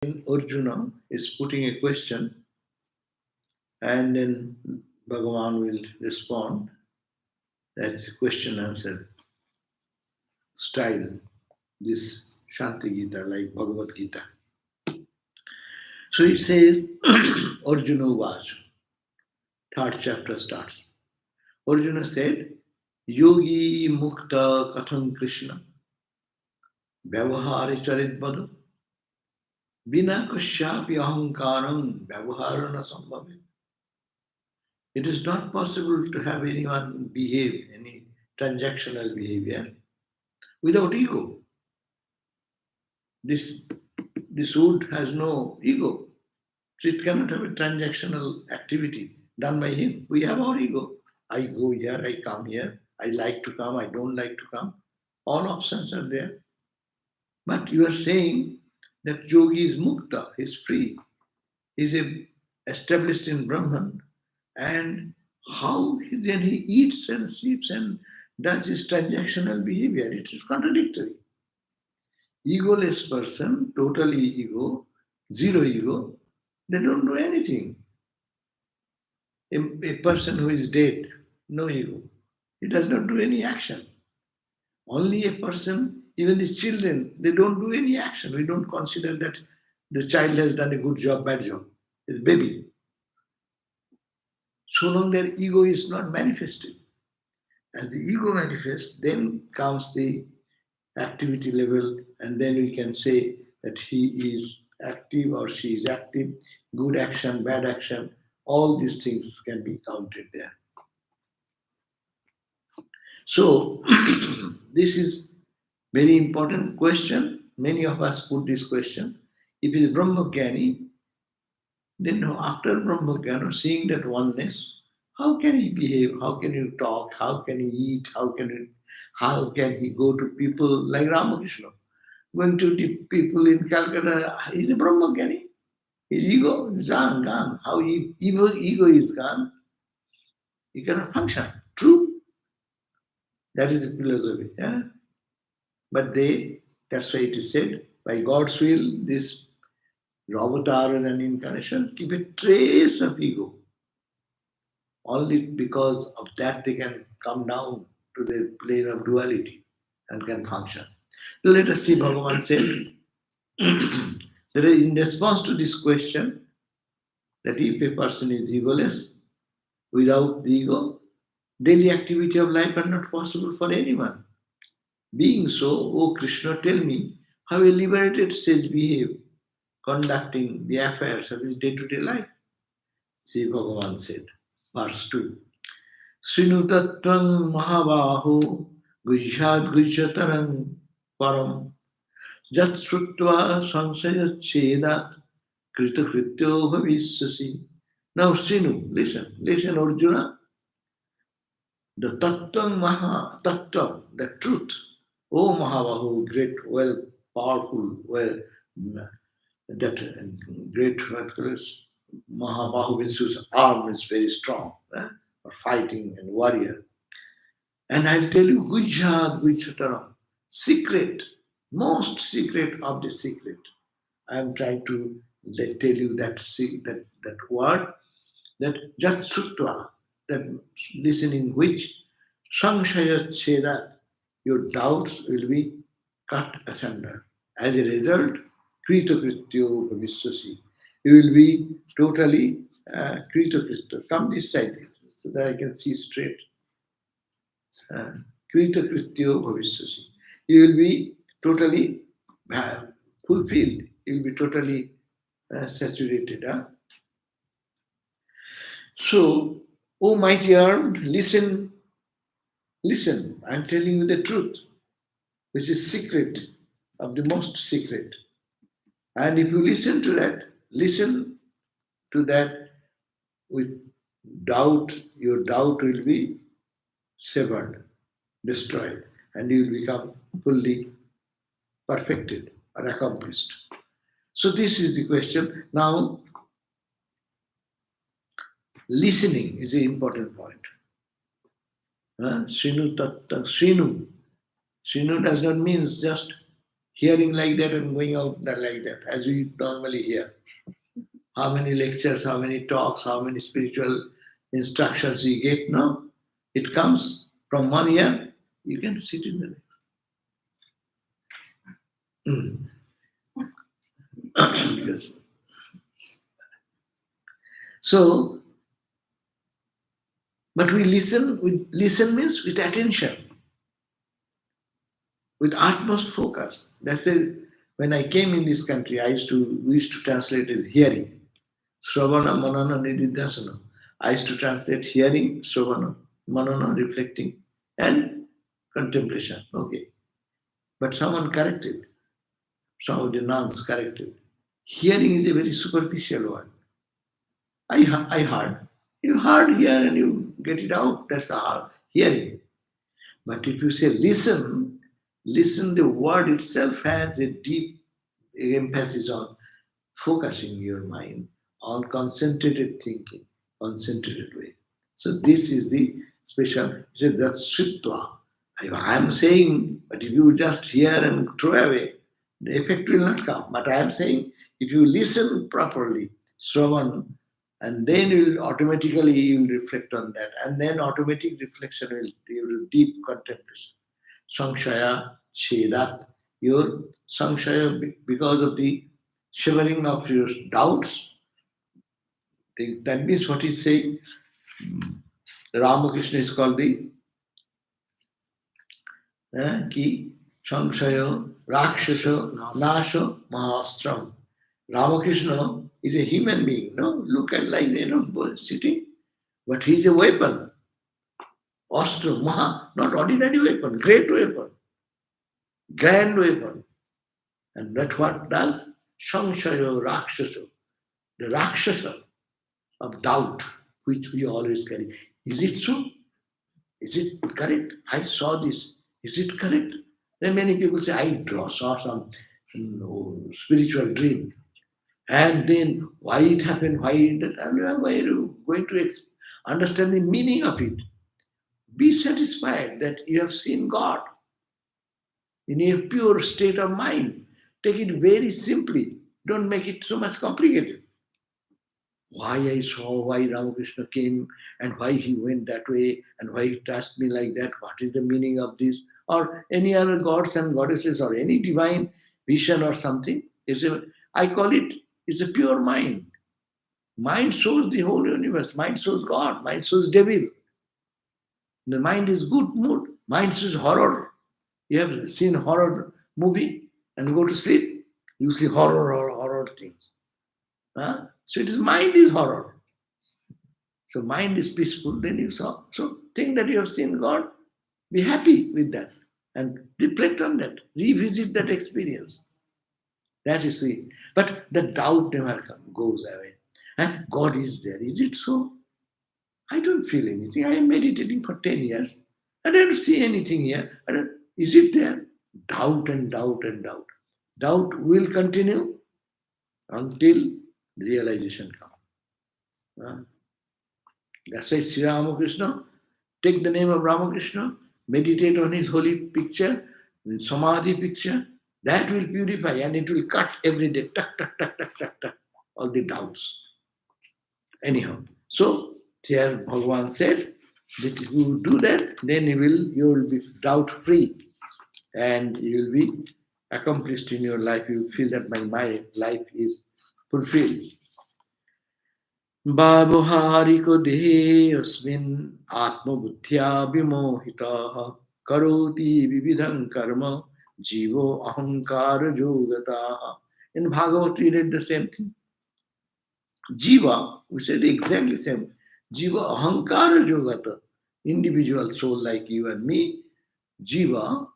Arjuna is putting a question, and then Bhagavan will respond. That's a question answer style, this Shanti Gita, like Bhagavad Gita. So it says, Arjuna Vach, third chapter starts. Arjuna said, Yogi Mukta Katham Krishna, Vyavahari Charit Badu, Bina Kashyapi Ahankaram, Vyavaharana Sambhavi. It is not possible to have anyone behave, any transactional behavior, without ego. This, this wood has no ego. So it cannot have a transactional activity done by him. We have our ego. I go here, I come here, I like to come, I don't like to come. All options are there. But you are saying that yogi is mukta, he is free, he is established in Brahman, and how then he eats and sleeps and does his transactional behavior? It is contradictory. Egoless person, totally ego, zero ego, they don't do anything. A person who is dead, no ego, he does not do any action. Only a person, even the children, they don't do any action. We don't consider that the child has done a good job, bad job. It's baby. So long their ego is not manifested. As the ego manifests, then comes the activity level, and then we can say that he is active or she is active, good action, bad action, all these things can be counted there. So, this is very important question. Many of us put this question. If it is Brahmagyani, then after Brahmagyana, seeing that oneness, how can he behave? How can he talk? How can he eat? How can he go to people like Ramakrishna? Going to the people in Calcutta, he's a Brahmagyani. His ego is gone. How ego is gone, he cannot function. True. That is the philosophy. Yeah? But that's why it is said, by God's will, this avatar and incarnation keep a trace of ego. Only because of that they can come down to the plane of duality and can function. So let us see Bhagavan said, that in response to this question, that if a person is egoless, without the ego, daily activity of life are not possible for anyone. Being so, O Krishna, tell me how a liberated sage behave, conducting the affairs of his day-to-day life. See, Bhagavan said, verse 2. Srinutatvam mahabaho gujhat gujataram param jat srutva sansaya chedat krita krityo bhavisyasi. Now, Srinu, listen, Arjuna. The tattva maha, tattva, the truth. O Mahabahu, great, well, powerful, well, that great, Mahabahu means whose arm is very strong, for fighting and warrior. And I'll tell you, Gujjhat Gujjataram, secret, most secret of the secret. I am trying to tell you that word, that Jatsutva, that listening which Samshaya Cheda, your doubts will be cut asunder. As a result, Kritokrityo Bhaviswasi. You will be totally Kritokrityo. Come this side so that I can see straight. Kritokrityo Bhaviswasi. You will be totally fulfilled. You will be totally saturated. So, O mighty arm, listen, I'm telling you the truth, which is secret of the most secret. And if you listen to that with doubt, your doubt will be severed, destroyed, and you will become fully perfected or accomplished. So this is the question. Now, listening is an important point. Srinu tatta, Srinu. Srinu does not mean just hearing like that and going out like that, as we normally hear. How many lectures, how many talks, how many spiritual instructions we get now? It comes from one ear, you can sit in the next. Because, so, but we listen means with attention, with utmost focus. That's it. When I came in this country, we used to translate as hearing. Sravana, Manana, Nididhasana. I used to translate hearing, Sravana, Manana, reflecting, and contemplation. Okay. But someone corrected. Some of the nuns corrected. Hearing is a very superficial word. I heard. You heard here and you get it out. That's a hearing. But if you say listen, listen, the word itself has a deep emphasis on focusing your mind on concentrated thinking, concentrated way. So this is the special, say that's Shritva. I am saying, but if you just hear and throw away, the effect will not come. But I am saying, if you listen properly, Shravan, and then you will reflect on that, and then automatic reflection will deep contemplation. Samshaya Chedat, your Samshaya because of the shivering of your doubts. That means what he's saying. Ramakrishna is called the ki Samshaya Rakshasa Nasha Mahastram. Ramakrishna is a human being, no? Look at like sitting, but he is a weapon. Astra, Maha, not ordinary weapon, great weapon, grand weapon. And that what does? Samshaya Rakshasa, the Rakshasa of doubt, which we always carry. Is it so? Is it correct? I saw this. Is it correct? Then many people say, saw some spiritual dream. And then why it happened, why that, why are you going to understand the meaning of it? Be satisfied that you have seen God in a pure state of mind. Take it very simply. Don't make it so much complicated. Why I saw, why Ramakrishna came, and why he went that way, and why he touched me like that. What is the meaning of this? Or any other gods and goddesses, or any divine vision or something. I call it, it's a pure mind. Mind shows the whole universe. Mind shows God. Mind shows devil. The mind is good mood. Mind shows horror. You have seen horror movie and go to sleep, you see horror or horror things. Huh? So it is mind is horror. So mind is peaceful, then you saw. So think that you have seen God, be happy with that and reflect on that, revisit that experience. That is it. But the doubt never goes away. And God is there. Is it so? I don't feel anything. I am meditating for 10 years. I don't see anything here. Is it there? Doubt and doubt and doubt. Doubt will continue until realization comes. That's why Sri Ramakrishna, take the name of Ramakrishna, meditate on his holy picture, Samadhi picture, that will purify and it will cut every day, tuck, tuck, tuck, tuck, tuck, tuck, all the doubts. Anyhow, so here Bhagavan said that if you do that, then you will be doubt free and you will be accomplished in your life. You will feel that my life is fulfilled. Bhavahariko deheosmin atmabuddhya vimohitah karoti vividham karma jivo ahankara yogatah. In Bhagavad we read the same thing. Jiva, we said exactly same. Jiva ahankara yogata, individual soul like you and me. Jiva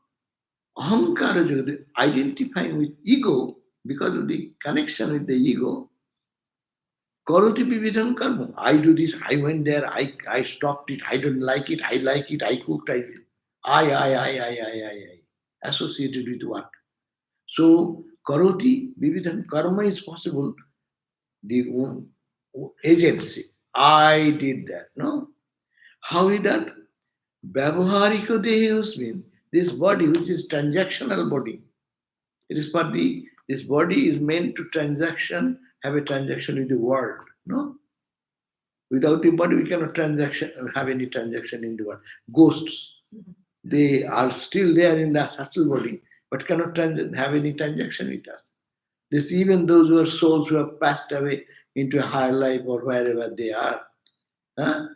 ahankara yogata, identifying with ego because of the connection with the ego. Karoti vividham karma. I do this, I went there, I stopped it, I don't like it, I cooked, I. Associated with what? So, karoti vividham karma is possible. The agency. I did that. No? How is that? Vyavahariko dehosmin. This body, which is transactional body, It is for this body is meant to transaction, have a transaction with the world. No? Without the body, we cannot have any transaction in the world. Ghosts, they are still there in the subtle body, but cannot have any transaction with us. This even those who are souls who have passed away into a higher life or wherever they are, huh?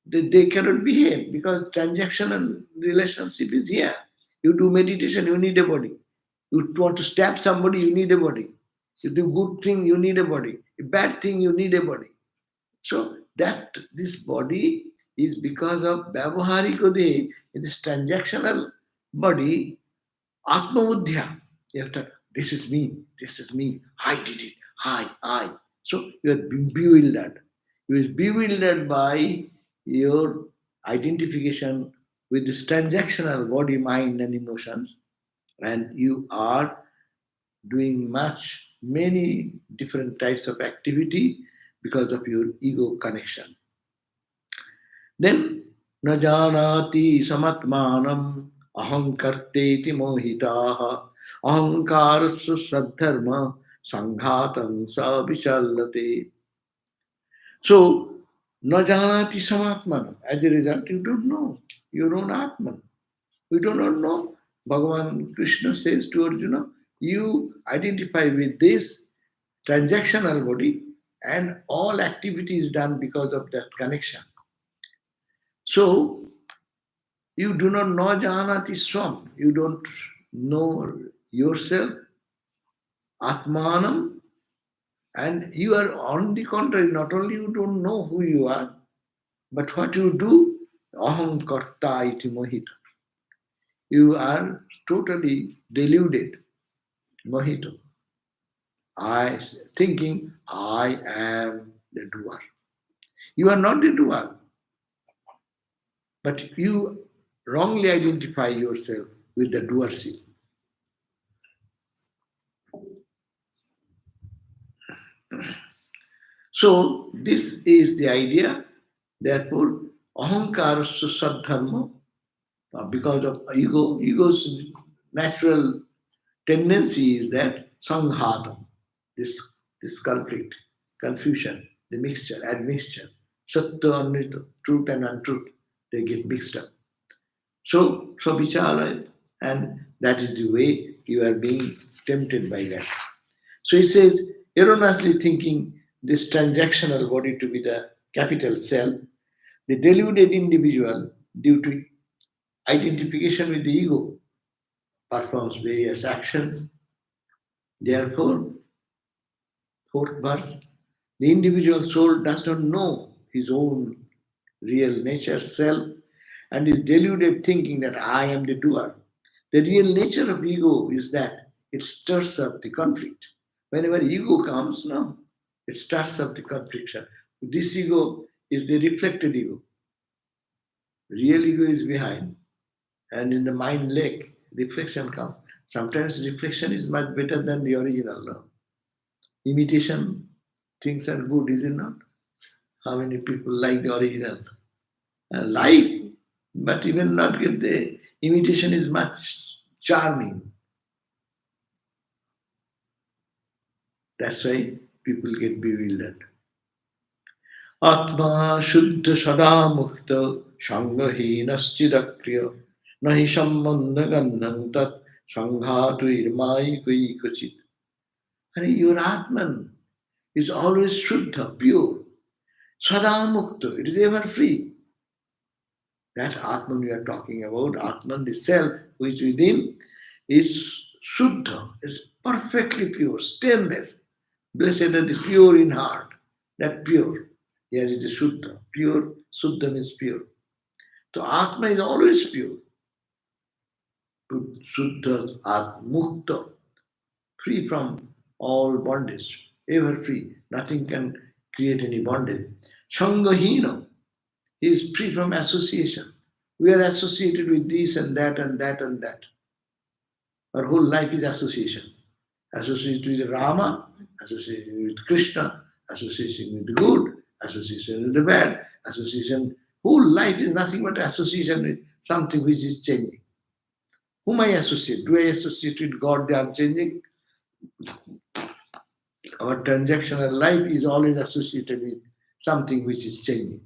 They cannot behave because transactional relationship is here. You do meditation, you need a body. You want to stab somebody, you need a body. You do good thing, you need a body. A bad thing, you need a body. So that this body is because of Vyavahariko Dehi, this transactional body, Atma Buddhya. You have to, this is me, I did it, I. So you are bewildered. You are bewildered by your identification with this transactional body, mind, and emotions, and you are doing many different types of activity because of your ego connection. Then न जानाति samatmanam aham karteti mohitaha ahankarasya sadharma sanghatam sa vichallate. So न जानाति samatmanam. As a result, you don't know your own Atman. We do not know. Bhagavan Krishna says to Arjuna, you identify with this transactional body and all activity is done because of that connection. So you do not know Janati Swam. You don't know yourself, Atmanam, and you are on the contrary, not only you don't know who you are, but what you do, Aham Karta iti Mohita. You are totally deluded, Mohito. I thinking I am the doer. You are not the doer, but you wrongly identify yourself with the doership. So this is the idea. Therefore, ahankarasya sadharma, because of ego's natural tendency is that sanghata, this conflict, confusion, the mixture, admixture, satya, anrita, truth and untruth, they get mixed up. So vichara, and that is the way you are being tempted by that. So he says, erroneously thinking this transactional body to be the capital self, the deluded individual, due to identification with the ego, performs various actions. Therefore, fourth verse, the individual soul does not know his own real nature, self, and is deluded thinking that I am the doer. The real nature of ego is that it stirs up the conflict. Whenever ego comes, no, it stirs up the confliction. This ego is the reflected ego. Real ego is behind, and in the mind lake, reflection comes. Sometimes reflection is much better than the original. No? Imitation things are good, is it not? How many people like the original? Like, but even not get the imitation is much charming. That's why people get bewildered. Atma Shuddha Sada Mukta Shangahinaschidakriya Nahi Sambandha Gandham Tat Sanghatu Irmai Kui Kuchit. And your Atman is always Shuddha, pure. Sada Mukta, it is ever free. That Atman we are talking about, Atman, the self which within is Shuddha, is perfectly pure, stainless. Blessed are the pure in heart, that pure. Here is the Shuddha, pure, Shuddha means pure. So Atma is always pure. Shuddha, Mukta, free from all bondage, ever free. Nothing can create any bondage. Sangahina, he is free from association. We are associated with this and that and that and that. Our whole life is association. Associated with Rama, association with Krishna, association with the good, association with the bad, association. Whole life is nothing but association with something which is changing. Whom I associate? Do I associate with God, the unchanging? Our transactional life is always associated with something which is changing.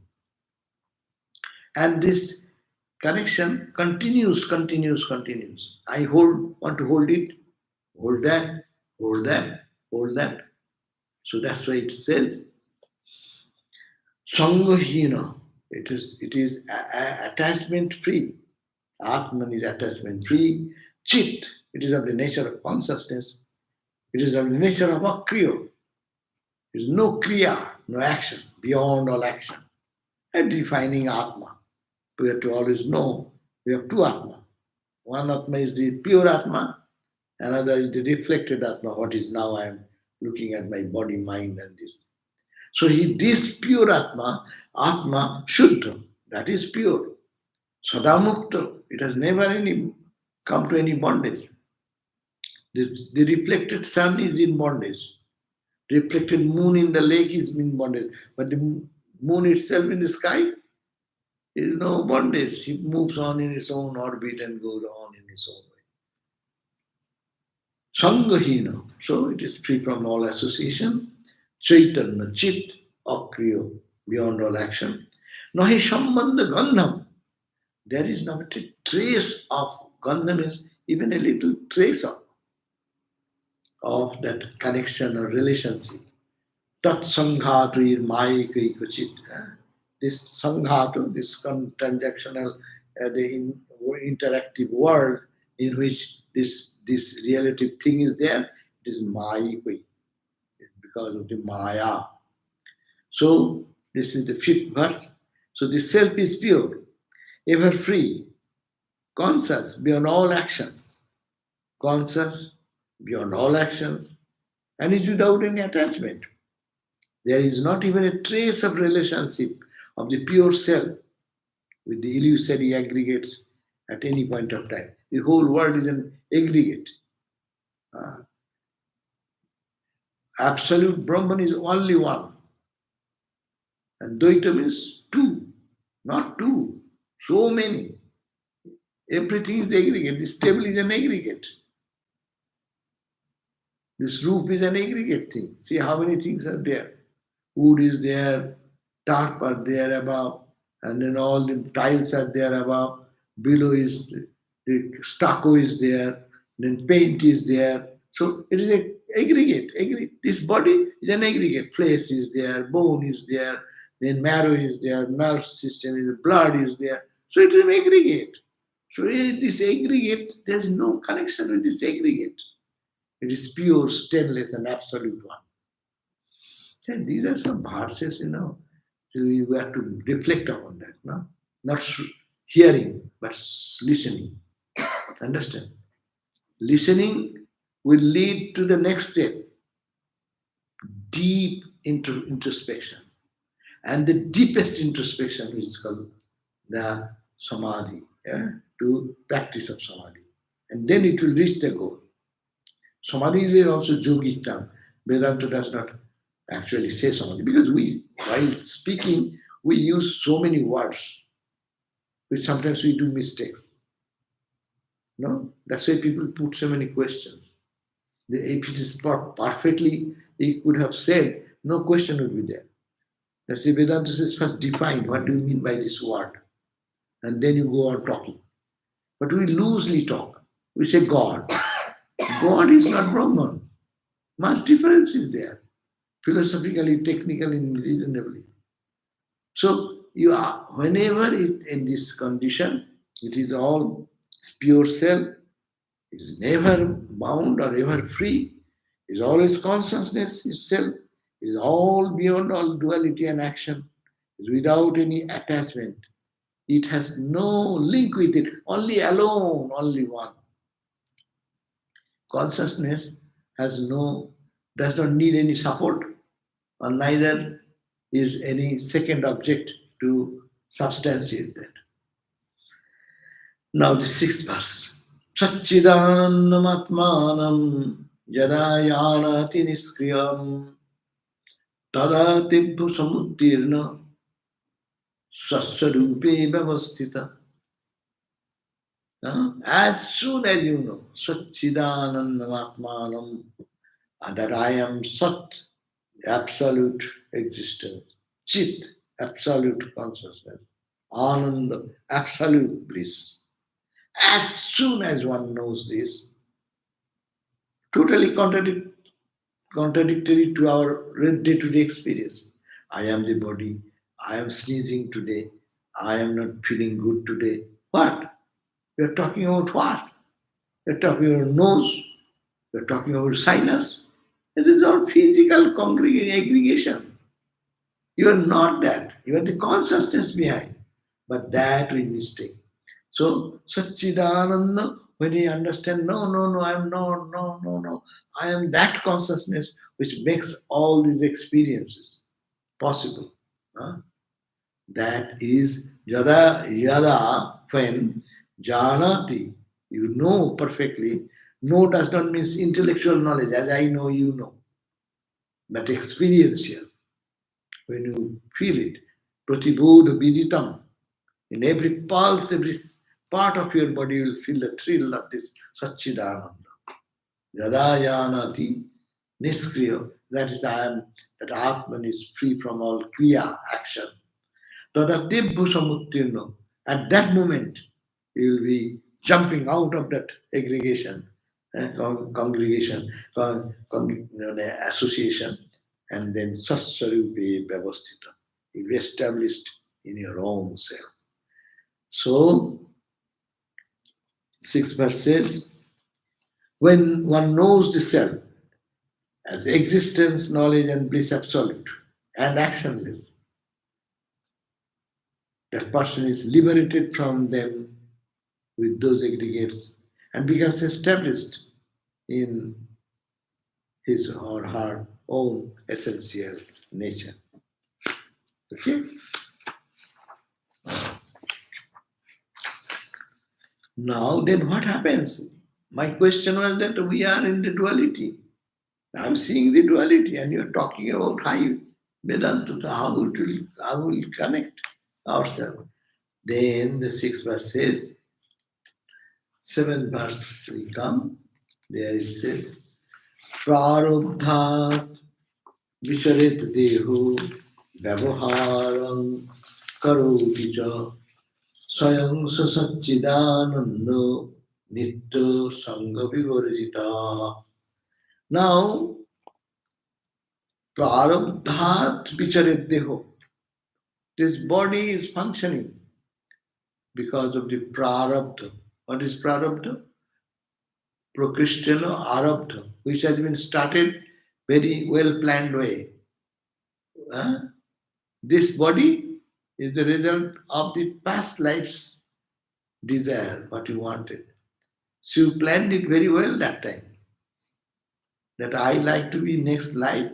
And this connection continues. I want to hold it, hold that, hold that, hold that. So that's why it says, Sangahina. It is attachment free. Atman is attachment free. Chit, it is of the nature of consciousness. It is of the nature of akriya. There is no kriya, no action, beyond all action. And defining Atma. We have to always know we have two Atma. One Atma is the pure Atma, another is the reflected Atma, what is now I am looking at my body, mind, and this. So this pure Atma Shuddha, that is pure. Sadamukta, it has never come to any bondage. The reflected sun is in bondage. Reflected moon in the lake is in bondage. But the moon itself in the sky is no bondage. It moves on in its own orbit and goes on in its own way. Sangahina, so it is free from all association. Chaitanya, Chit, Akriya, beyond all action. Nahi Sambandha Gandham, there is not a trace of Gandham, is even a little trace of that connection or relationship. Tat Sanghatu Maika Kuchit. This Sanghatu, this transactional, the interactive world in which this relative thing is there, it is Maika. Because of the Maya. So, this is the fifth verse. So, the self is pure, ever free, conscious beyond all actions, conscious beyond all actions, and is without any attachment. There is not even a trace of relationship of the pure self with the illusory aggregates at any point of time. The whole world is an aggregate. Absolute Brahman is only one. And Dvaita means two, not two, so many. Everything is aggregate. This table is an aggregate. This roof is an aggregate thing. See how many things are there. Wood is there, tarp are there above, and then all the tiles are there above. Below is the stucco is there, then paint is there. So it is an aggregate. This body is an aggregate. Flesh is there, bone is there, then marrow is there, nerve system is, blood is there. So it is an aggregate. So this aggregate, there is no connection with this aggregate. It is pure, stainless, and absolute one. And these are some verses, So you have to reflect upon that, no? Not hearing, but listening. Understand? Listening will lead to the next step, deep introspection. And the deepest introspection is called the samadhi, to practice of samadhi. And then it will reach the goal. Samadhi is also yogic term. Vedanta does not actually say samadhi because while speaking, we use so many words, which sometimes we do mistakes. No, that's why people put so many questions. If it is perfectly, he could have said, no question would be there. That's why Vedanta says first define what do you mean by this word, and then you go on talking. But we loosely talk. We say God. God is not Brahman. Much difference is there, philosophically, technically, and reasonably. So you are whenever in this condition, it is all pure self. It is never bound or ever free. It is always consciousness itself. It is all beyond all duality and action. It is without any attachment. It has no link with it. Only alone, only one. Consciousness does not need any support, or neither is any second object to substantiate that. Now the sixth verse. Satchidanandamatmanam yada yanati niskriyam tada tibhu samuddirna sassarupe vyavasthita. As soon as you know, Satchidanandamatmanam, that I am Sat, absolute existence, Chit, absolute consciousness, Ananda, absolute bliss. As soon as one knows this, totally contradictory to our day to day experience. I am the body, I am sneezing today, I am not feeling good today. What? We are talking about what? We are talking about nose, we are talking about sinus. It is all physical aggregation. You are not that. You are the consciousness behind. But that we mistake. So, Satchidananda, when we understand, no, no, no, I am not, no, no, no, I am that consciousness which makes all these experiences possible. Huh? That is yada, when janati, you know perfectly. Know does not mean intellectual knowledge, as I know, you know, but experiential. When you feel it, pratibodha viditam, in every pulse, every part of your body, you will feel the thrill of this Satchidananda. Yada yanati niskriya, that is I am, that Atman is free from all kriya, action. Tada dibbu samuttirno, at that moment, you will be jumping out of that aggregation, congregation, association, and then sassarupe vyavastita. You will be established in your own self. So, 6 verse says, when one knows the self as existence, knowledge, and bliss absolute and actionless, that person is liberated from them with those aggregates and becomes established in his or her own essential nature. Okay? Now, then what happens? My question was that we are in the duality. I'm seeing the duality, and you're talking about high Vedanta, so how will connect ourselves. Then the 6th verse says, 7th verse will come. There it says, Prarabdhat vicharet deho vyavaharam karoti cha swayam satchidananda nitya sangha vivarjita. Now, Prarabdhat vicharet deho. This body is functioning because of the prarabdha. What is prarabdha? Prakrishtena arabdha, which has been started very well planned way. Huh? This body is the result of the past life's desire, what you wanted. So you planned it very well that time. That I like to be next life.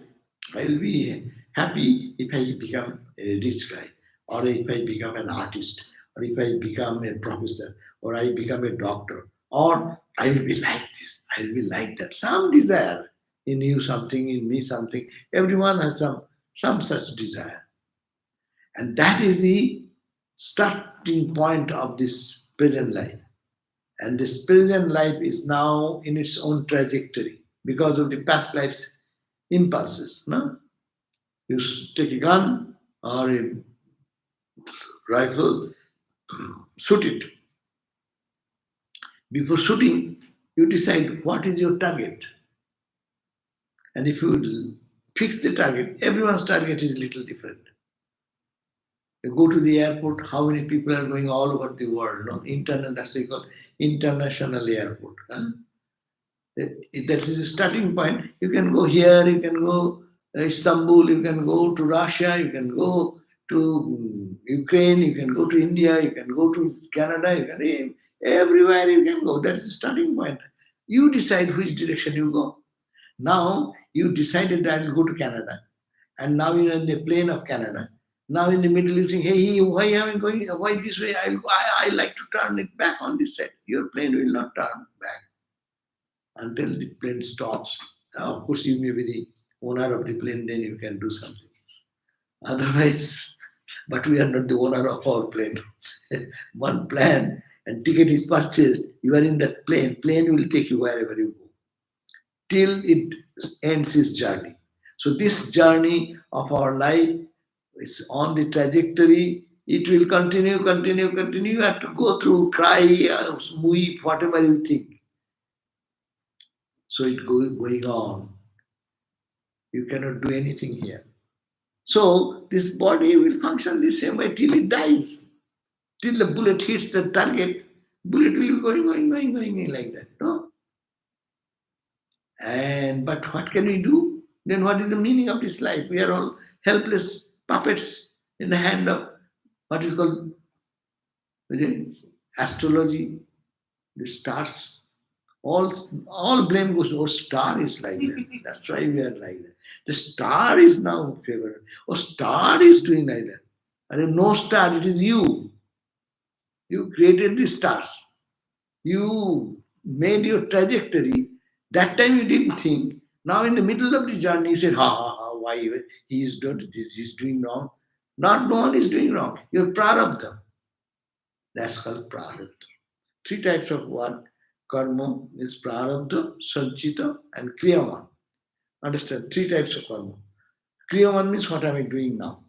I will be happy if I become a rich guy, or if I become an artist, or if I become a professor, or I become a doctor, or I will be like this, I will be like that. Some desire in you something, in me something. Everyone has some such desire. And that is the starting point of this present life. And this present life is now in its own trajectory because of the past life's impulses. No? You take a gun or a rifle, shoot it. Before shooting, you decide what is your target. And if you fix the target, everyone's target is a little different. You go to the airport, how many people are going all over the world? No? That's what we call international airport. Huh? That is a starting point. You can go here, you can go Istanbul, you can go to Russia, you can go to Ukraine, you can go to India, you can go to Canada, you can everywhere you can go. That's the starting point. You decide which direction you go. Now you decided that I'll go to Canada, and now you're in the plane of Canada. Now in the middle you think, hey, why am I going? Why this way? I like to turn it back on this side. Your plane will not turn back until the plane stops. Now, of course, you may be the owner of the plane, then you can do something. Otherwise, but we are not the owner of our plane. One plan and ticket is purchased, you are in that plane. Plane will take you wherever you go till it ends its journey. So this journey of our life is on the trajectory. It will continue, continue, continue. You have to go through, cry, weep, whatever you think. So it going on. You cannot do anything here. So this body will function the same way till it dies. Till the bullet hits the target, bullet will be going like that. No? And but what can we do? Then what is the meaning of this life? We are all helpless puppets in the hand of what is called astrology, the stars. All blame goes, oh, star is like that. That's why we are like that. The star is now favored. Oh, star is doing like that. And no star, it is you. You created the stars. You made your trajectory. That time you didn't think. Now in the middle of the journey, you said, ha ha ha, why he is doing this, he's doing wrong. Not no one is doing wrong. You're prarabdha. That's called prarabdha. Three types of work. Karma is prarabdha, sanchita, and kriyaman. Understand? Three types of karma. Kriyaman means what am I doing now?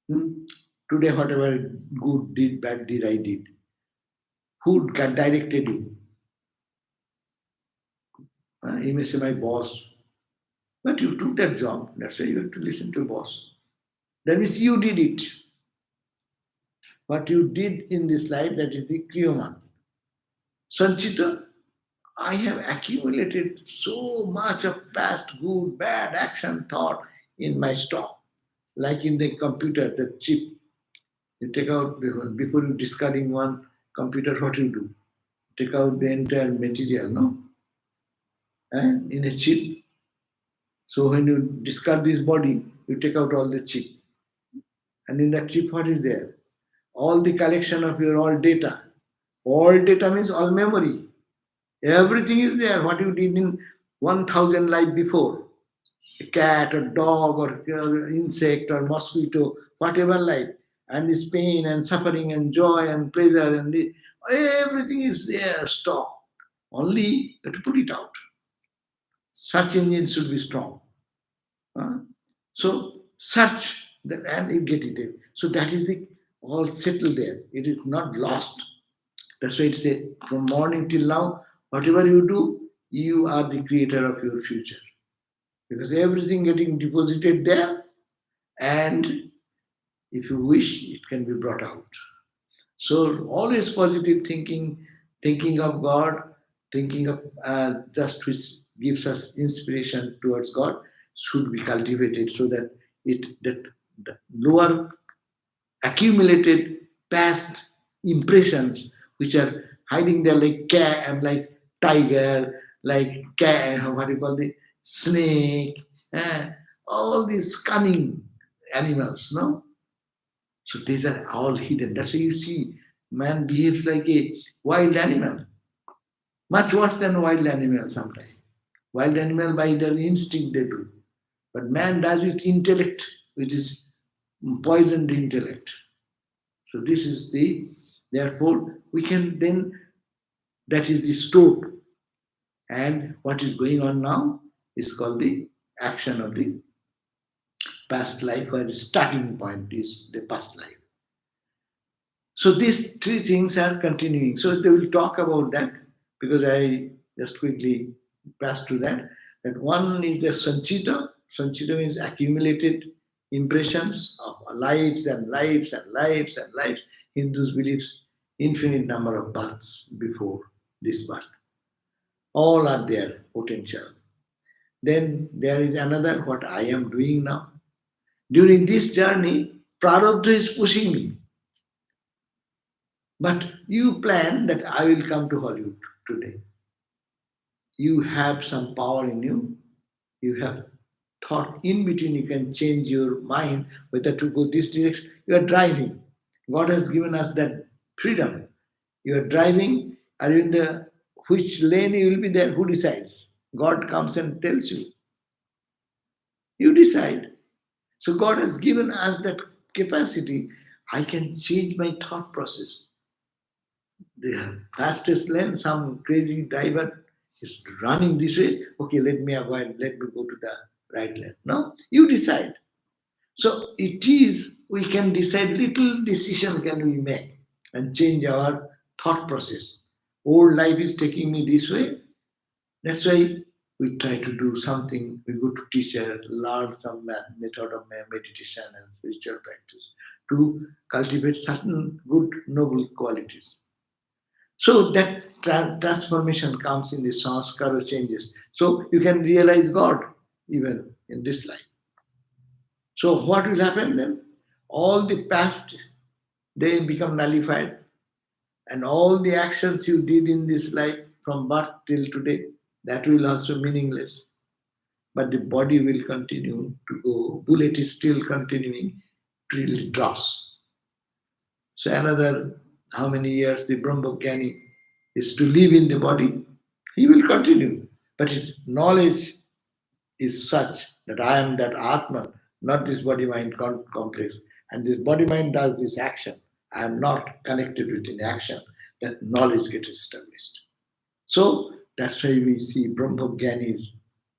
Today, whatever good deed, bad deed I did. Who directed you? He may say, my boss. But you took that job. That's why you have to listen to your boss. That means you did it. What you did in this life, that is the kriyaman. Sanchita, I have accumulated so much of past good, bad action, thought in my stock. Like in the computer, the chip. You take out, before you discarding one computer, what you do? Take out the entire material, no? And in a chip. So when you discard this body, you take out all the chip. And in that chip, what is there? All the collection of your all data. All data means all memory. Everything is there. What you did in 1,000 life before. A cat or dog or insect or mosquito, whatever life. And this pain and suffering and joy and pleasure and everything is there, stock. Only you have to put it out. Search engine should be strong. So search that and you get it. So that is the all settled there. It is not lost. That's why it says from morning till now, whatever you do, you are the creator of your future. Because everything getting deposited there, and if you wish, it can be brought out. So always positive thinking, thinking of God, thinking of just which gives us inspiration towards God should be cultivated so that the lower accumulated past impressions which are hiding there like cat and like tiger, like cat, what do you call the snake, all these cunning animals, no? So these are all hidden. That's why you see man behaves like a wild animal, much worse than wild animal sometimes. Wild animal by their instinct they do. But man does with intellect, which is poisoned intellect. So this is the, therefore we can then, that is the scope. And what is going on now is called the action of the past life, where the starting point is the past life. So these three things are continuing. So they will talk about that because I just quickly pass through that. That one is the sanchita. Sanchita means accumulated impressions of lives and lives and lives and lives. Hindus believes infinite number of births before this birth. All are there, potential. Then there is another, what I am doing now. During this journey, Prarabdha is pushing me. But you plan that I will come to Hollywood today. You have some power in you. You have thought in between, you can change your mind whether to go this direction. You are driving. God has given us that freedom. You are driving, are you in the which lane you will be there? Who decides? God comes and tells you. You decide. So God has given us that capacity. I can change my thought process. the fastest lane, some crazy driver is running this way. Okay, let me avoid, let me go to the right lane. No, you decide. So it is, we can decide, little decision can we make and change our thought process. Old life is taking me this way. That's why we try to do something. We go to teacher, learn some method of meditation and spiritual practice to cultivate certain good, noble qualities. So that transformation comes in the sanskara changes. So you can realize God even in this life. So what will happen then? All the past, they become nullified, and all the actions you did in this life from birth till today, that will also meaningless. But the body will continue to go. Bullet is still continuing till it drops. So another how many years the Brahmajnani is to live in the body, he will continue. But his knowledge is such that I am that Atman, not this body mind complex. And this body mind does this action. I am not connected with the action. That knowledge gets established. So that's why we see Brahmajnanis,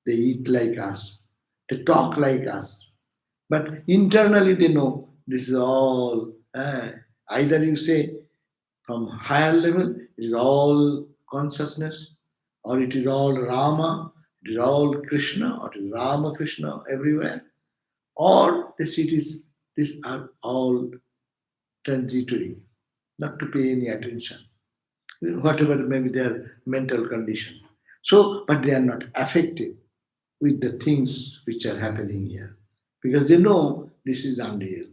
they eat like us, they talk like us. But internally they know this is all, either you say from higher level, it is all consciousness, or it is all Rama, it is all Krishna, or it is Rama Krishna everywhere, or the cities, these are all transitory, not to pay any attention, whatever may be their mental condition. So, but they are not affected with the things which are happening here because they know this is unreal.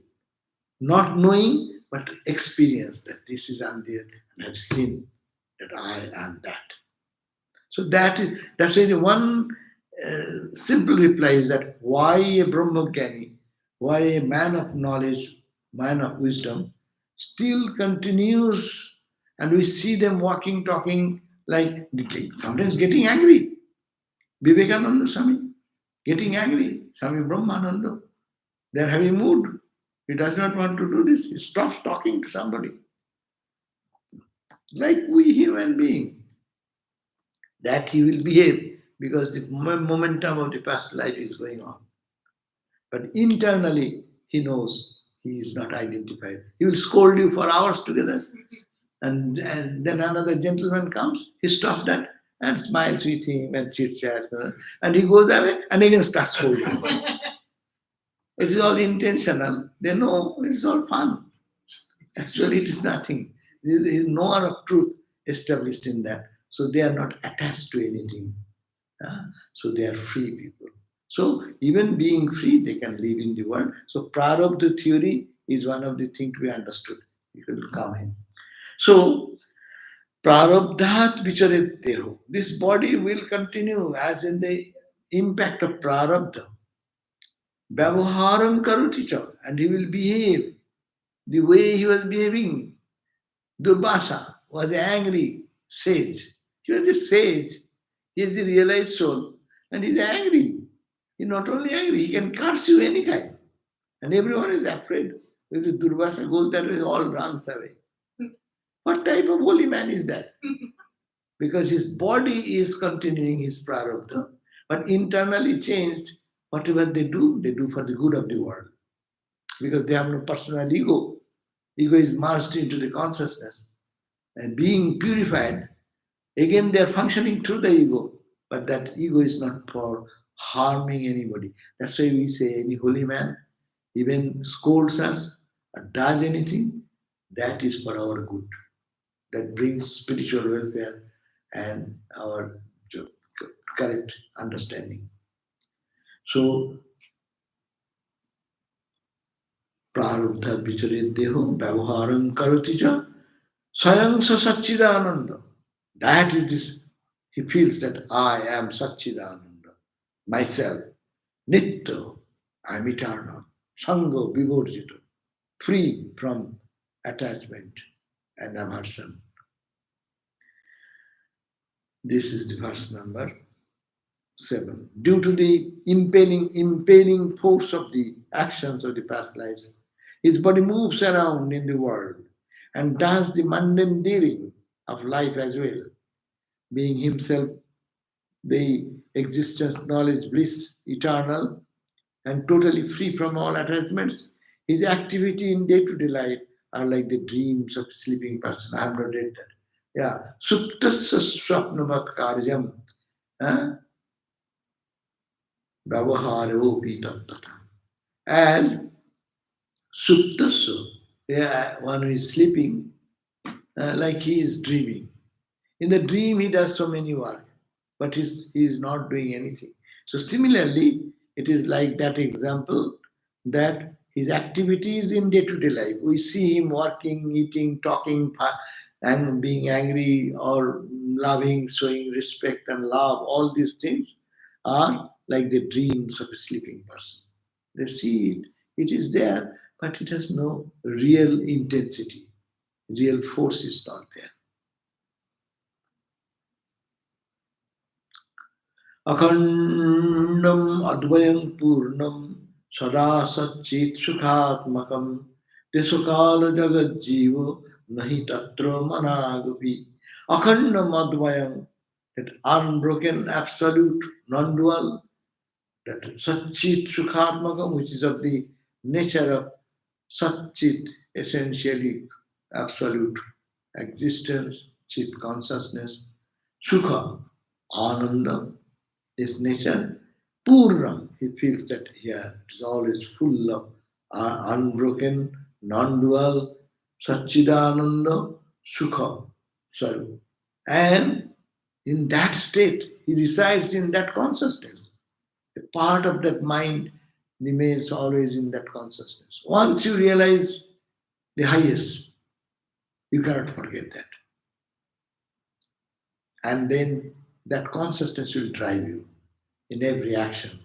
Not knowing, but experience that this is unreal and have seen that I am that. So that's why the one simple reply is that why a Brahmajnani, why a man of knowledge, man of wisdom, still continues, and we see them walking, talking like sometimes getting angry. Vivekananda Swami getting angry, Swami Brahmananda, they are having mood. He does not want to do this. He stops talking to somebody. Like we human being, that he will behave because the momentum of the past life is going on. But internally, he knows he is not identified. He will scold you for hours together. And then another gentleman comes, he stops that and smiles with him and chit chats. And he goes away and again starts scolding. It is all intentional. They know it's all fun. Actually, it is nothing. There is no one of truth established in that. So they are not attached to anything. So they are free people. So even being free, they can live in the world. So prarabdha theory is one of the things we understood. You can come in. So prarabdhat vicharet deho. This body will continue as in the impact of prarabdha. Vyavaharam karuticha, and he will behave the way he was behaving. Durvasa was angry sage. He was a sage. He is the realized soul, and he is angry. He is not only angry, he can curse you anytime. And everyone is afraid. If the Durvasa goes that way, all runs away. What type of holy man is that? Because his body is continuing his prarabdha, but internally changed. Whatever they do for the good of the world. Because they have no personal ego. Ego is merged into the consciousness. And being purified, again they are functioning through the ego. But that ego is not for harming anybody. That's why we say any holy man even scolds us or does anything, that is for our good. That brings spiritual welfare and our correct understanding. So, prarabdha vicharet deho vyavaharam karoti ja swayam sa satchidananda. That is this. He feels that I am Satchidananda, myself, Nitya, I am eternal, Sangha Vivorjita, free from attachment and aversion. This is the verse number 7. Due to the impelling force of the actions of the past lives, his body moves around in the world and does the mundane dealing of life as well. Being himself the existence, knowledge, bliss, eternal, and totally free from all attachments, his activity in day-to-day life are like the dreams of a sleeping person. I have not read that. Yeah. Suptasya swapnavat karyam. Huh? Vyavaharopi tattata. As suptasya, yeah, one who is sleeping, like he is dreaming. In the dream, he does so many work, but he is not doing anything. So, similarly, it is like that example that his activities in day to day life. We see him working, eating, talking, and being angry or loving, showing respect and love. All these things are like the dreams of a sleeping person. They see it is there, but it has no real intensity. Real force is not there. अखण्डम् अद्वयं पूर्णं सदा सच्चित् सुखात्मकं देशकालजगज्जीवो नहि तत्र मनागपि अखण्डम् अद्वयं, that unbroken absolute non-dual, that Satchit Sukhatmakam, which is of the nature of Satchit, essentially absolute existence, Chit consciousness, Sukha, Ananda, this nature, Purnam, he feels that here it is always full of unbroken, non-dual, Satchidananda, Sukha, Saru. And in that state, he resides in that consciousness. A part of that mind remains always in that consciousness. Once you realize the highest, you cannot forget that. And then that consciousness will drive you in every action.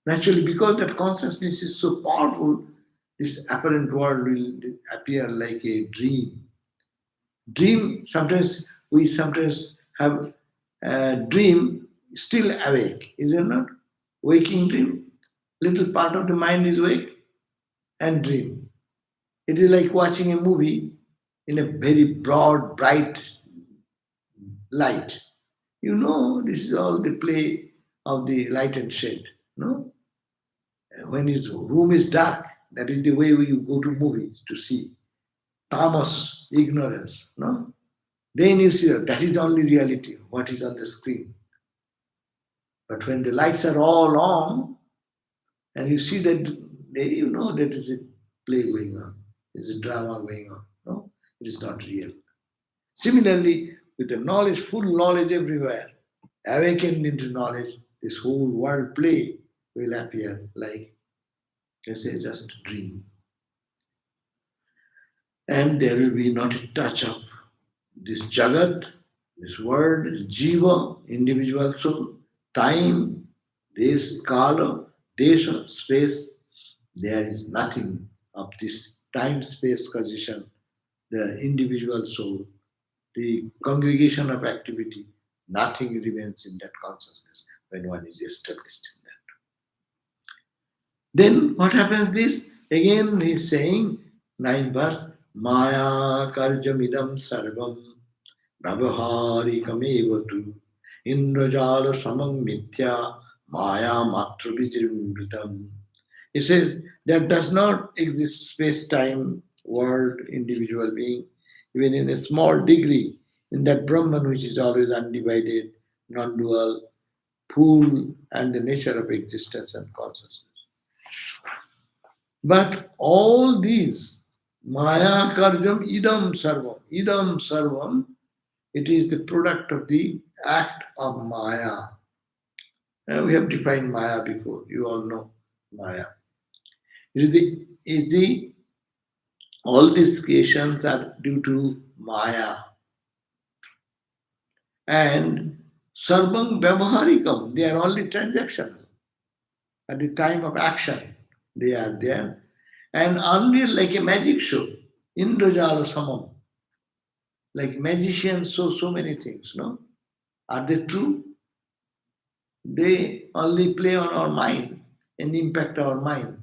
Naturally, because that consciousness is so powerful, this apparent world will appear like a dream. Dream, sometimes we sometimes have a dream still awake, is it not? Waking dream. Little part of the mind is awake and dream. It is like watching a movie in a very broad, bright light. You know, this is all the play of the light and shade. No? When his room is dark, that is the way we go to movies to see. Tamas, ignorance. No? Then you see that is the only reality, what is on the screen. But when the lights are all on, and you see that, you know that is a play going on, is a drama going on. No, it is not real. Similarly, with the knowledge, full knowledge everywhere, awakened into knowledge, this whole world play will appear like, let's say, just a dream. And there will be not a touch of this Jagat, this world, this Jiva, individual soul, time, this Kala, Desha, space, there is nothing of this time space condition, the individual soul, the congregation of activity, nothing remains in that consciousness when one is established in that. Then what happens this? Again he is saying, ninth verse, Maya karjamidam sarvam Vyavaharikamev tu Indrajala samam mithya Maya matra vijrimbitam. He says there does not exist space-time, world, individual being, even in a small degree, in that Brahman which is always undivided, non-dual, full, and the nature of existence and consciousness. But all these, Maya Karjam Idam Sarvam, it is the product of the act of Maya. And we have defined Maya before, you all know Maya. Is the all these creations are due to Maya. And Sarvam Vyavaharikam, they are only transactional. At the time of action, they are there. And unreal like a magic show. Indrajala Samam. Like magicians show so many things, no? Are they true? They only play on our mind and impact our mind.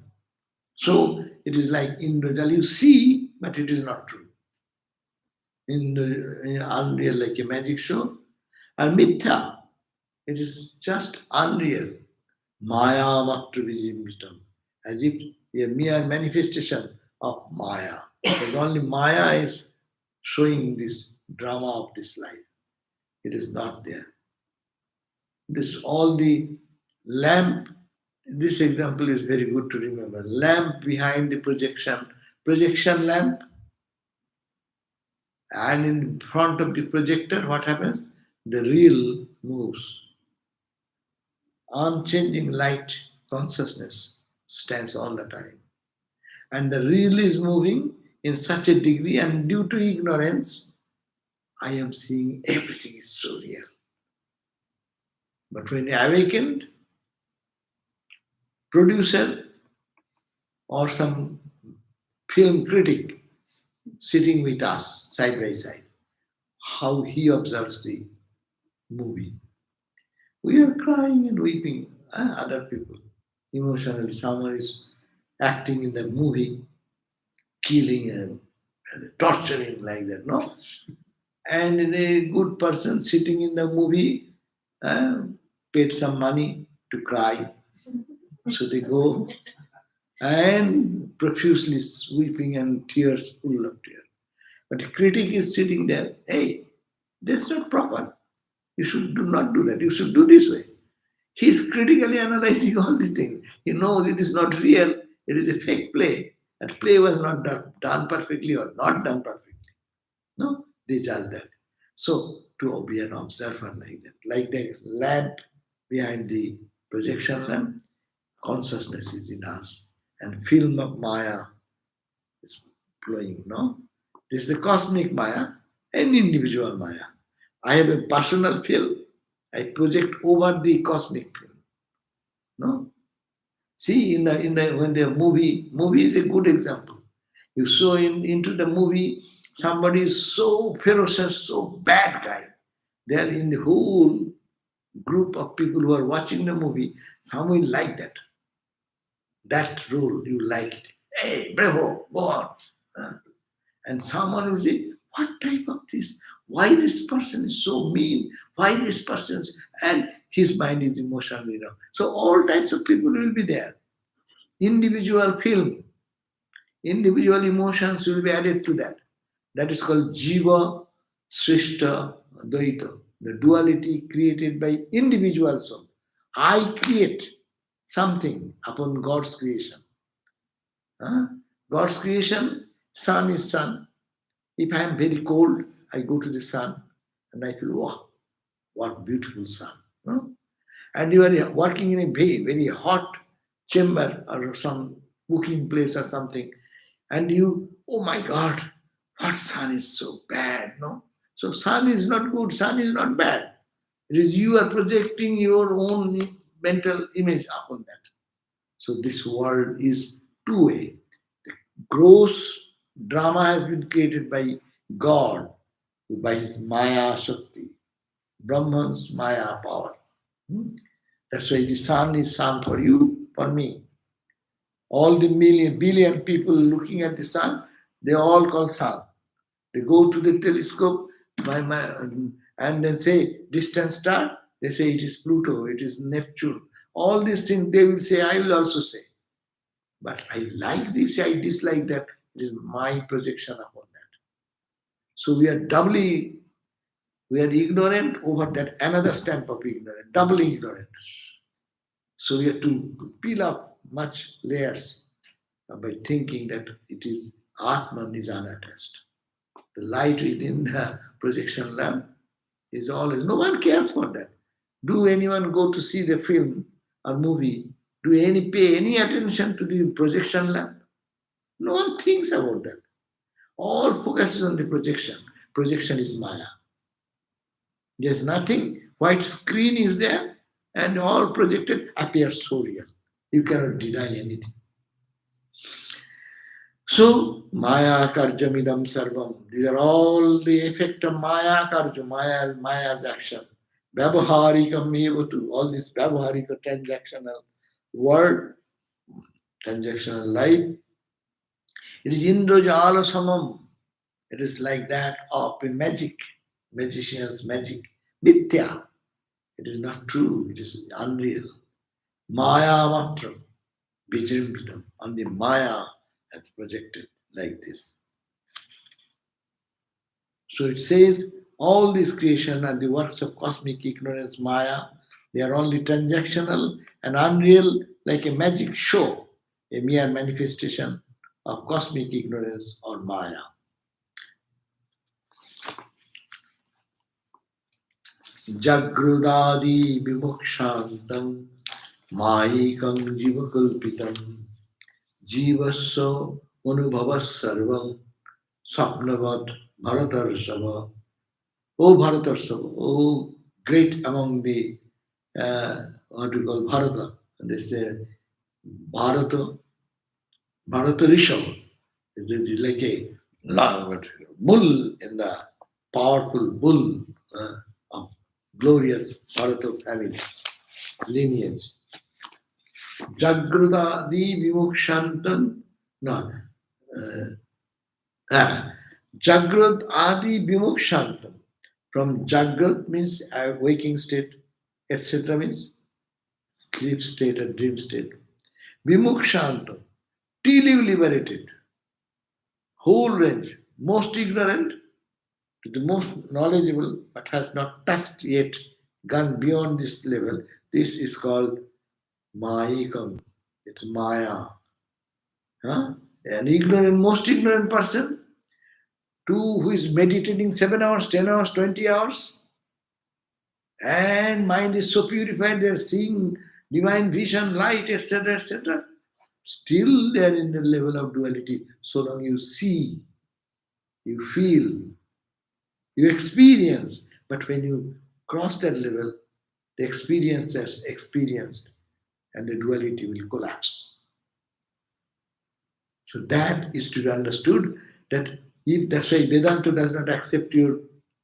So it is like Indrajal. You see, but it is not true. in unreal like a magic show. And mithya, it is just unreal. Maya matra vijimbitam, as if a mere manifestation of Maya. Because only Maya is showing this drama of this life. It is not there. This all the lamp. This example is very good to remember. Lamp behind the projection lamp, and in front of the projector, what happens? The reel moves. Unchanging light consciousness stands all the time. And the reel is moving in such a degree, and due to ignorance, I am seeing everything is so real. But when you awakened, producer or some film critic sitting with us side by side, how he observes the movie. We are crying and weeping, other people emotionally. Someone is acting in the movie, killing and torturing like that, no? And a good person sitting in the movie uh, paid some money to cry. So they go and profusely weeping and tears, full of tears. But a critic is sitting there, hey, that's not proper. You should do not do that. You should do this way. He is critically analyzing all these things. He knows it is not real, it is a fake play. That play was not done perfectly or not done perfectly. No, they judge that. So to be an observer like the lamp behind the projection lamp, consciousness is in us, and film of Maya is flowing. No, this is the cosmic Maya and individual Maya. I have a personal film. I project over the cosmic film. No, see in the when the movie is a good example. You saw into the movie somebody is so ferocious, so bad guy. They are in the whole group of people who are watching the movie. Some will like that. That role you like it. Hey, bravo, go on. Huh? And someone will say, what type of this? Why this person is so mean? Why this person is, and his mind is emotionally wrong. So all types of people will be there. Individual film, individual emotions will be added to that. That is called Jiva Srishta Dvaita, the duality created by individual soul. I create something upon God's creation. Huh? God's creation, sun is sun. If I am very cold, I go to the sun and I feel, wow, what beautiful sun. No? And you are working in a very hot chamber or some cooking place or something, and you, oh my God, what sun is so bad, no? So sun is not good, sun is not bad. It is you are projecting your own mental image upon that. So this world is two-way. The gross drama has been created by God, by his Maya Shakti, Brahman's Maya power. Hmm? That's why the sun is sun for you, for me. All the billion people looking at the sun, they all call sun. They go to the telescope and then say distant star. They say it is Pluto, it is Neptune. All these things they will say, I will also say. But I like this, I dislike that. It is my projection upon that. So we are ignorant over that another stamp of ignorance, double ignorant. So we have to peel up much layers by thinking that it is Atman is unattached. The light within the projection lamp is always, no one cares for that. Do anyone go to see the film or movie? Do any pay any attention to the projection lamp? No one thinks about that. All focuses on the projection. Projection is Maya. There's nothing. White screen is there, and all projected appears so real. You cannot deny anything. So, Maya Karjamidam Sarvam. These are all the effect of Maya Karja, Maya's action. Vyavaharikam evatu. All this Vyavaharika transactional word, transactional life. It is Indrajala Samam. It is like that of in magic, magician's magic. Mithya. It is not true, it is unreal. Maya matram, vijrimbitam. Only Maya has projected like this. So it says all this creation are the works of cosmic ignorance, Maya. They are only transactional and unreal, like a magic show, a mere manifestation of cosmic ignorance or Maya. Jagrudadi vimokshantam mayikam jivakalpitam jivasya anubhavas sarvam sapnavat bharatarsava. O Bharatarsava, O great among the what we call Bharata. They say Bharata, Bharata Rishabha is like a bull in the powerful bull of glorious Bharata family lineage. Jagrada di Vimukshantam, no, Jagrad Adi Vimukshantam. From Jagrad means waking state, etc. means sleep state or dream state. Vimukshantam, truly liberated, whole range, most ignorant to the most knowledgeable, but has not touched yet, gone beyond this level. This is called Mayikam. It's Maya. Huh? An ignorant, most ignorant person, who is meditating 7 hours, 10 hours, 20 hours, and mind is so purified, they are seeing divine vision, light, etc., etc. Still, they are in the level of duality. So long you see, you feel, you experience, but when you cross that level, the experience is experienced and the duality will collapse. So that is to be understood that if that's why Vedanta does not accept your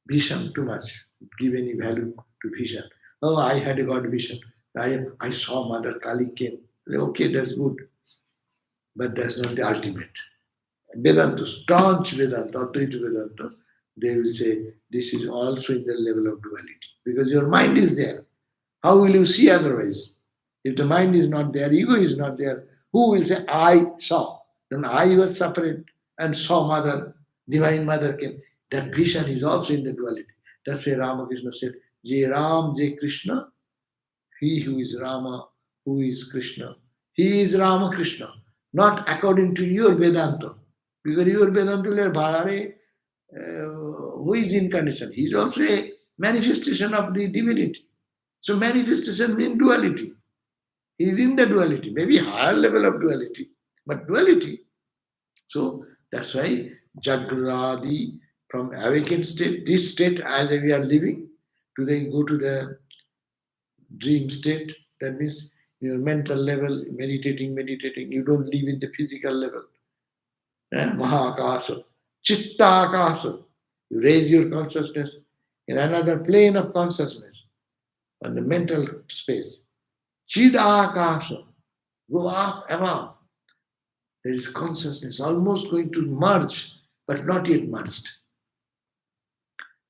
vision too much, give any value to vision. Oh, I had a God vision. I saw Mother Kali came. Okay, that's good. But that's not the ultimate. Vedanta, staunch Vedanta, authority Vedanta, they will say this is also in the level of duality. Because your mind is there. How will you see otherwise? If the mind is not there, ego is not there, who will say, I saw? Then I was separate and saw Mother, Divine Mother came. That vision is also in the duality. That's why Ramakrishna said, Jai Ram, Jai Krishna, he who is Rama, who is Krishna. He is Ramakrishna, not according to your Vedanta. Because your Vedanta will Bharare, who is incarnation? He is also a manifestation of the divinity. So manifestation means duality. He is in the duality, maybe higher level of duality, but duality. So that's why Jagradi, from awakened state, this state as we are living, to then go to the dream state. That means your mental level, meditating, you don't live in the physical level. Mahakasa, Chittakasa. You raise your consciousness in another plane of consciousness on the mental space. Chidakasa. Go up above. There is consciousness almost going to merge, but not yet merged.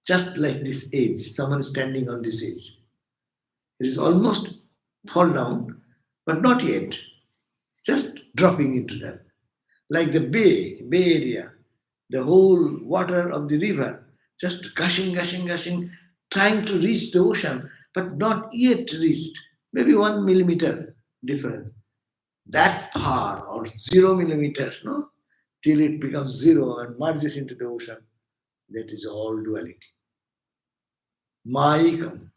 Just like this edge, someone standing on this edge. It is almost fall down, but not yet. Just dropping into that. Like the Bay Area, the whole water of the river, just gushing, trying to reach the ocean, but not yet reached. Maybe 1 millimeter difference. That far or 0 millimeters, no? Till it becomes zero and merges into the ocean. That is all duality. Mayikam.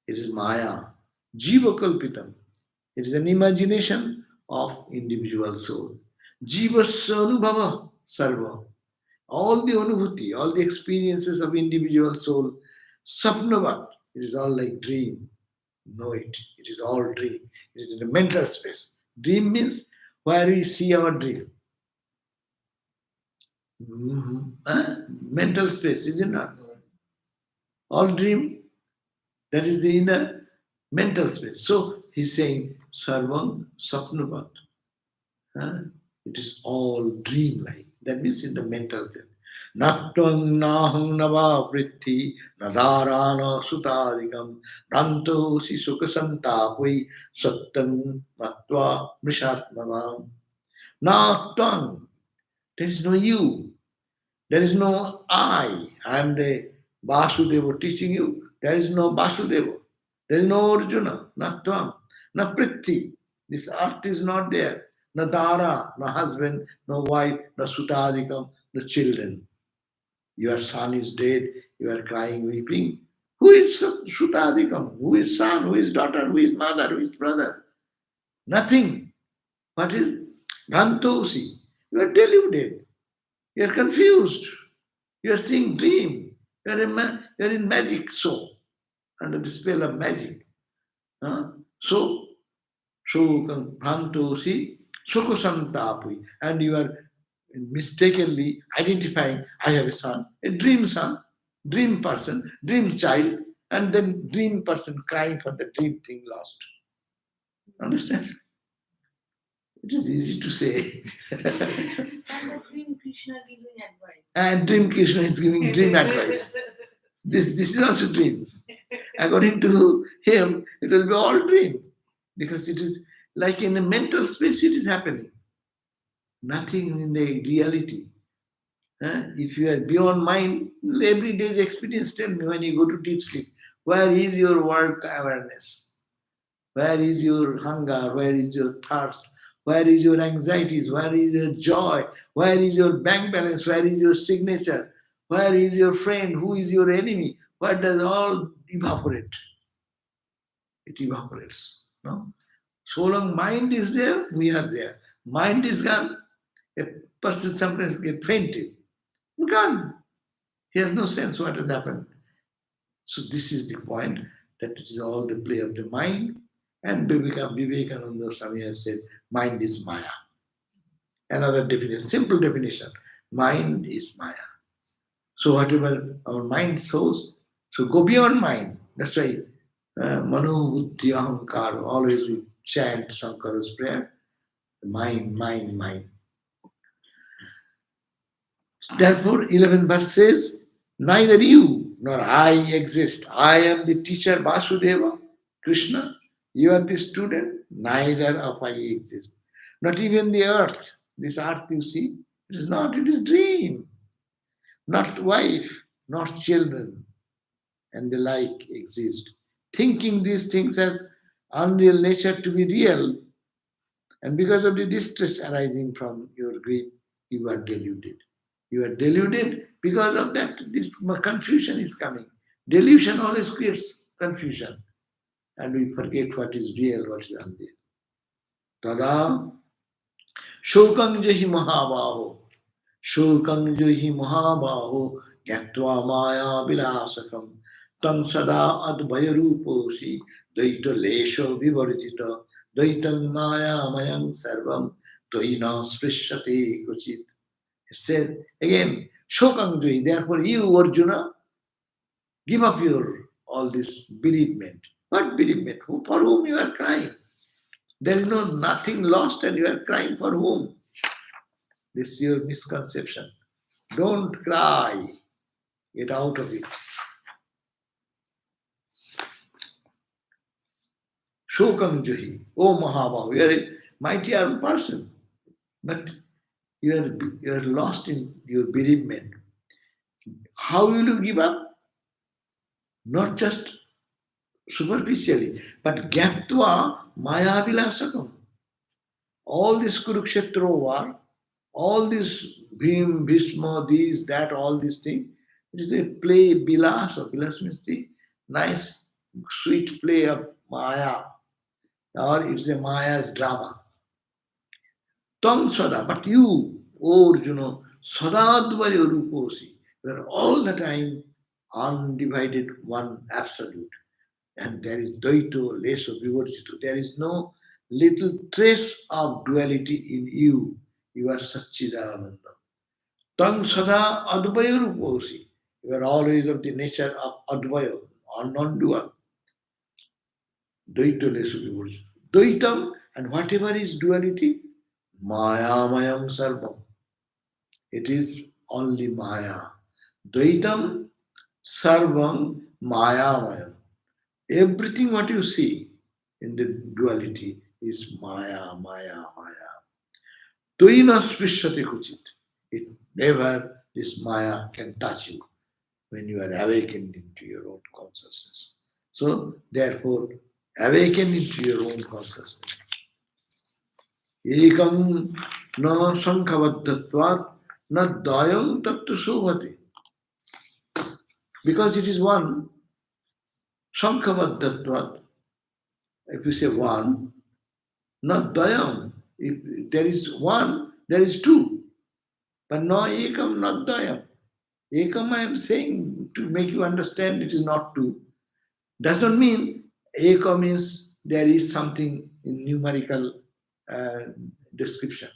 It is Maya. Jiva Kalpitam. It is an imagination of individual soul. Jivasya Anubhava Sarva. All the anubhuti, all the experiences of individual soul, sapnavat. It is all like dream. Know it. It is all dream. It is in the mental space. Dream means where we see our dream. Mental space, is it not? All dream, that is the inner mental space. So he's saying, Sarvam Sapnavat. It is all dream-like. That means in the mental plane. Nattvang nahang nava vritti nadarana sutadikam ranto si sukasantapui sattam matva mrishatmanam. Nattvang, there is no you, there is no I. I am the Vasudeva teaching you. There is no Vasudeva. There is no Arjuna, not Tvam, no Prithi. This earth is not there. No Dara, no husband, no wife, no Sutadikam, no children. Your son is dead, you are crying, weeping. Who is Sutadikam? Who is son? Who is daughter? Who is mother? Who is brother? Nothing. What is Gantosi? You are deluded. You are confused. You are seeing dream. You are in magic show, under the spell of magic. Huh? So, Bhantosi, Sukosantapui, and you are mistakenly identifying, I have a son, a dream son, dream person, dream child, and then dream person crying for the dream thing lost. Understand? It is easy to say. And the Dream Krishna giving advice. And Dream Krishna is giving dream advice. This is also dream. According to him, it will be all dream. Because it is like in a mental space it is happening. Nothing in the reality. If you are beyond mind, every day's experience tell me when you go to deep sleep, where is your world awareness? Where is your hunger? Where is your thirst? Where is your anxieties? Where is your joy? Where is your bank balance? Where is your signature? Where is your friend? Who is your enemy? Where does all evaporate? It evaporates. No? So long mind is there, we are there. Mind is gone, a person sometimes get fainted. Gone. He has no sense what has happened. So this is the point, that it is all the play of the mind. And Vivekananda Swami has said, mind is Maya. Another definition, simple definition, mind is Maya. So whatever our mind shows, so go beyond mind. That's why Mano Buddhi Ahankar, always we chant Shankara's prayer, mind, mind, mind. Therefore, 11th verse says, neither you nor I exist. I am the teacher Vasudeva, Krishna. You are the student. Neither of I exist. Not even the earth. This earth you see, it is not, it is dream. Not wife, not children, and the like exist. Thinking these things as unreal nature to be real, and because of the distress arising from your grief, you are deluded. You are deluded because of that, this confusion is coming. Delusion always creates confusion, and we forget what is real, what is unreal. Tada shokang jahi mahabaho, shokang jahi mahabaho, gyatva maya vilasakam, tam sada advaya ruposi, daita lesho vivarjita, daitam maya mayam sarvam, toina sprishyate kuchit. It says again, Shokangjoi, therefore you, Arjuna, give up your all this bereavement. What bereavement? For whom you are crying? There is no nothing lost and you are crying for whom? This is your misconception. Don't cry. Get out of it. Shokangjoi, O Mahabahu, you are a mighty armed person, but you are lost in your bereavement. How will you give up? Not just superficially, but Gyatva Maya Vilasakam. All this Kurukshetra war, all this Bhim, Bhishma, this, that, all these things, it is a play, Bilasa. Bilas means the nice, sweet play of Maya, or it's a Maya's drama. Tam Sada, but you, O Arjuna, Sadadvaya Ruposi, you are all the time undivided one absolute. And there is Dvaito, less of Vivarjito. There is no little trace of duality in you. You are Satchidananda. Tang Sada Advaya Ruposi. You are always of the nature of Advaya, or non-dual. Dvaito, less of Vivarjito. Dvaitam, and whatever is duality, Mayamayam Sarvam. It is only Maya. Dvaitam Sarvam Maya. Everything what you see in the duality is Maya, Maya, Maya. Tuina Svishyate Kuchit. It never, this Maya can touch you when you are awakened into your own consciousness. So, therefore, awaken into your own consciousness. Ekam na sankhavaddatvat na dayam tattu shobhate. Because it is one, sankhavaddatvat. If you say one, not dayam. If there is one, there is two. But no ekam, not dayam. Ekam I am saying to make you understand it is not two. Does not mean eka means there is something in numerical uh, description.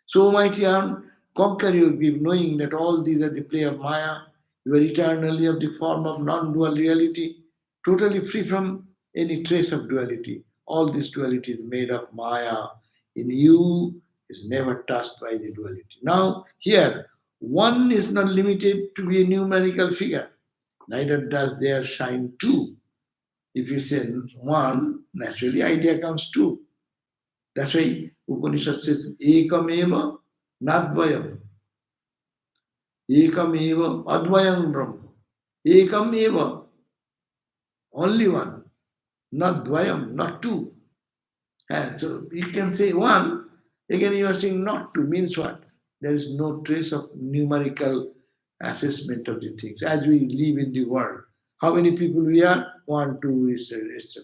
So, mighty arm, conquer your grief, knowing that all these are the play of Maya. You are eternally of the form of non dual reality, totally free from any trace of duality. All this duality is made of Maya. In you is never touched by the duality. Now, here, one is not limited to be a numerical figure, neither does there shine two. If you say one, naturally idea comes two. That's why Upanishad says, Ekameva Nadvayam. Ekameva Advayam Brahma. Ekameva, only one. Not dvayam, not two. And so you can say one, again you are saying not two, means what? There is no trace of numerical assessment of the things. As we live in the world, how many people we are? One, two, etc.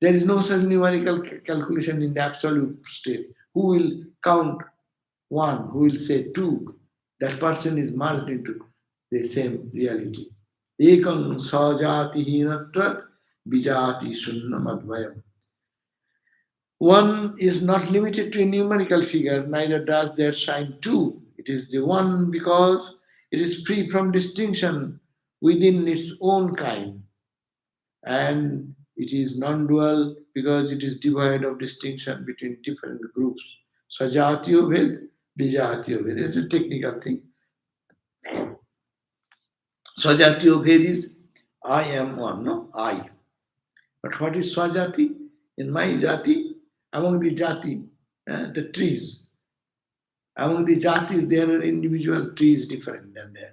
There is no such numerical calculation in the absolute state. Who will count one? Who will say two? That person is merged into the same reality. Ekam sajati hinatvat bijati sunnam advayam. One is not limited to a numerical figure, neither does there shine two. It is the one because it is free from distinction within its own kind, and it is non-dual because it is devoid of distinction between different groups. Sajatiyo Ved, Vijatiyo Ved. It's a technical thing. Sajatiyo Ved is I am one, no? I. But what is Swajati? In my jati, among the jati, the trees, among the jatis, there are individual trees different than the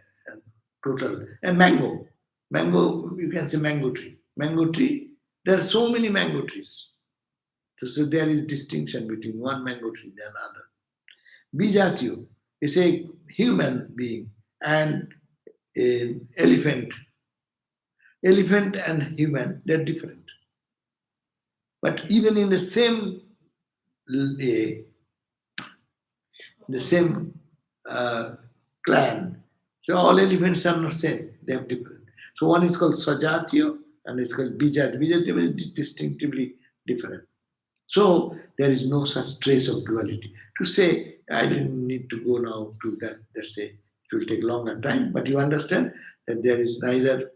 total. And mango, you can say mango tree. Mango tree, there are so many mango trees. So there is distinction between one mango tree and another. Bijatiyo is a human being and an elephant. Elephant and human, they're different. But even in uh, the same uh, clan, so all elephants are not same, they are different. So one is called Sajatiyo and it's called Bijat. Bijatiyo is distinctively different. So there is no such trace of duality. To say, I didn't need to go now to that, let's say, it will take longer time, but you understand that there is neither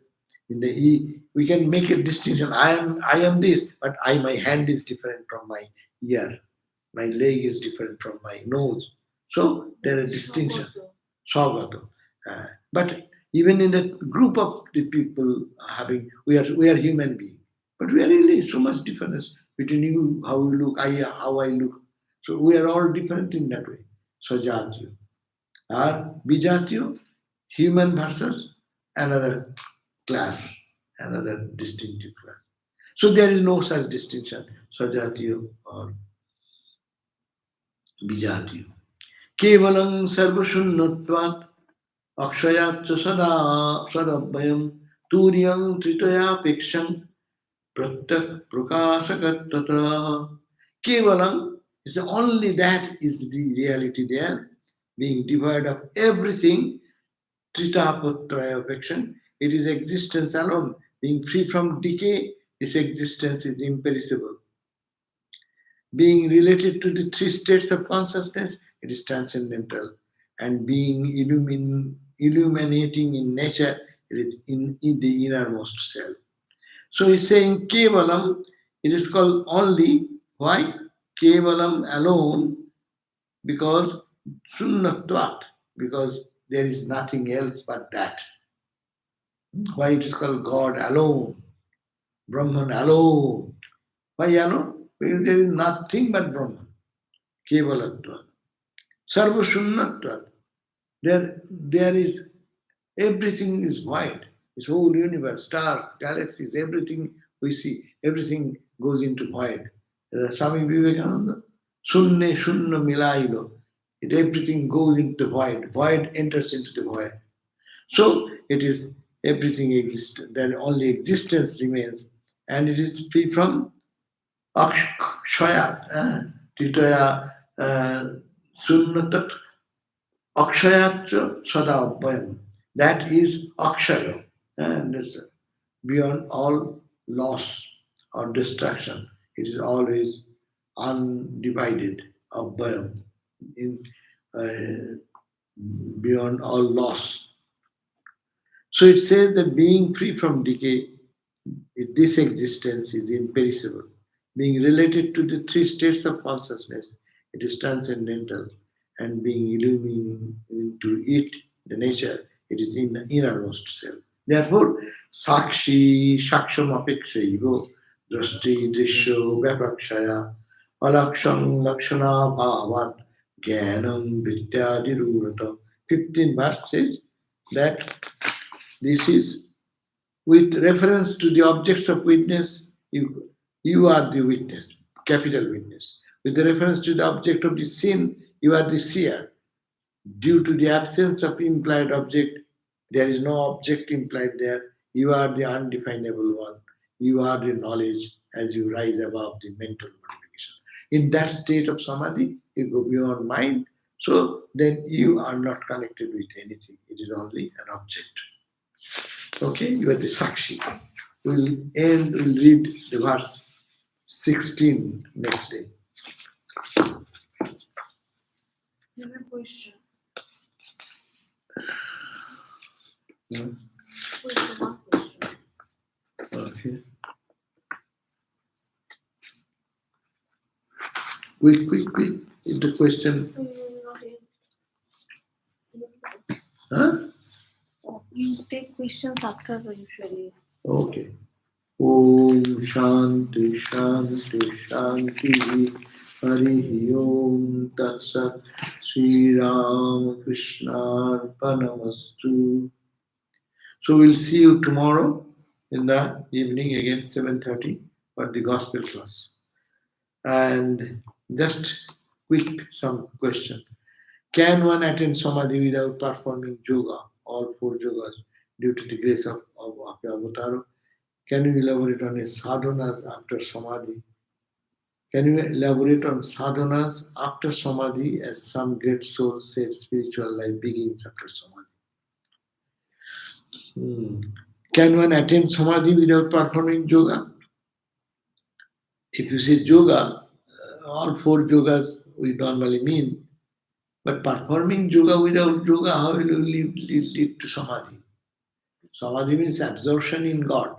in the we can make a distinction. I am this, but my hand is different from my ear. My leg is different from my nose. So there is distinction. Swagato. But even in the group of the people having, we are human beings, but we are really so much difference between you, how you look, how I look. So we are all different in that way. Swajatiyo. Or Bijatiyo, human versus another class, another distinctive class. So there is no such distinction, Swajatiyo or Bijatiyo. Kevalam sarvashunnatvat अक्षयाच्च सदा सदभयं तूर्यं त्रितयापेक्षं प्रत्यक् प्रकाशकतः Kevalam is the only that is the reality there, being devoid of everything, tritapatraya affection. It is existence alone, being free from decay. This existence is imperishable. Being related to the three states of consciousness, it is transcendental. And being illuminating in nature, it is in the innermost self. So he's saying Kevalam, it is called only. Why? Kevalam alone, because Sunnatvat, because there is nothing else but that. Why it is called God alone, Brahman alone? Why alone? Because there is nothing but Brahman, Kevalatva, Sarvashunnatva. There is everything is void. This whole universe, stars, galaxies, everything we see, everything goes into void. Swami Vivekananda, Sunne Shunna Milailo. Everything goes into the void. Void enters into the void. So it is everything exists. Then only existence remains, and it is free from akshaya, titaya, sunnatat akshayatcha sadabhayam. That is akshaya, and it's beyond all loss or destruction. It is always undivided, abhayam, in beyond all loss. So it says that being free from decay, this existence is imperishable. Being related to the three states of consciousness, it is transcendental, and being illuminating into it, the nature, it is in the innermost self. Therefore, sakshi shaksham apekshaivo drashti drisho vyapakshaya alaksham lakshana bhavat jnanam vidyadi 15 verse says that this is with reference to the objects of witness, you are the witness, capital witness. With the reference to the object of the sin, you are the seer. Due to the absence of implied object, there is no object implied there. You are the undefinable one. You are the knowledge as you rise above the mental modification. In that state of samadhi, you go beyond mind. So then you are not connected with anything. It is only an object. Okay, you are the Sakshi. We'll read the verse 16 next day. You have a question. Hmm? Question, one question. Okay. Quick. Is the question. Not yet. Huh? You take questions after usually. Okay. Om Shanti Shanti Hari Om Tat Sat Sri Ram Krishna Arpanamastu. So we'll see you tomorrow in the evening again 7:30 for the gospel class. And just quick some question. Can one attain samadhi without performing yoga, all four yogas, due to the grace of Avatar? Can you elaborate on his sadhanas after samadhi? Can you elaborate on sadhanas after samadhi, as some great souls said spiritual life begins after samadhi? Can one attain samadhi without performing yoga? If you say yoga, all four yogas we normally mean, but performing yoga without yoga, how will you lead to samadhi? Samadhi means absorption in God.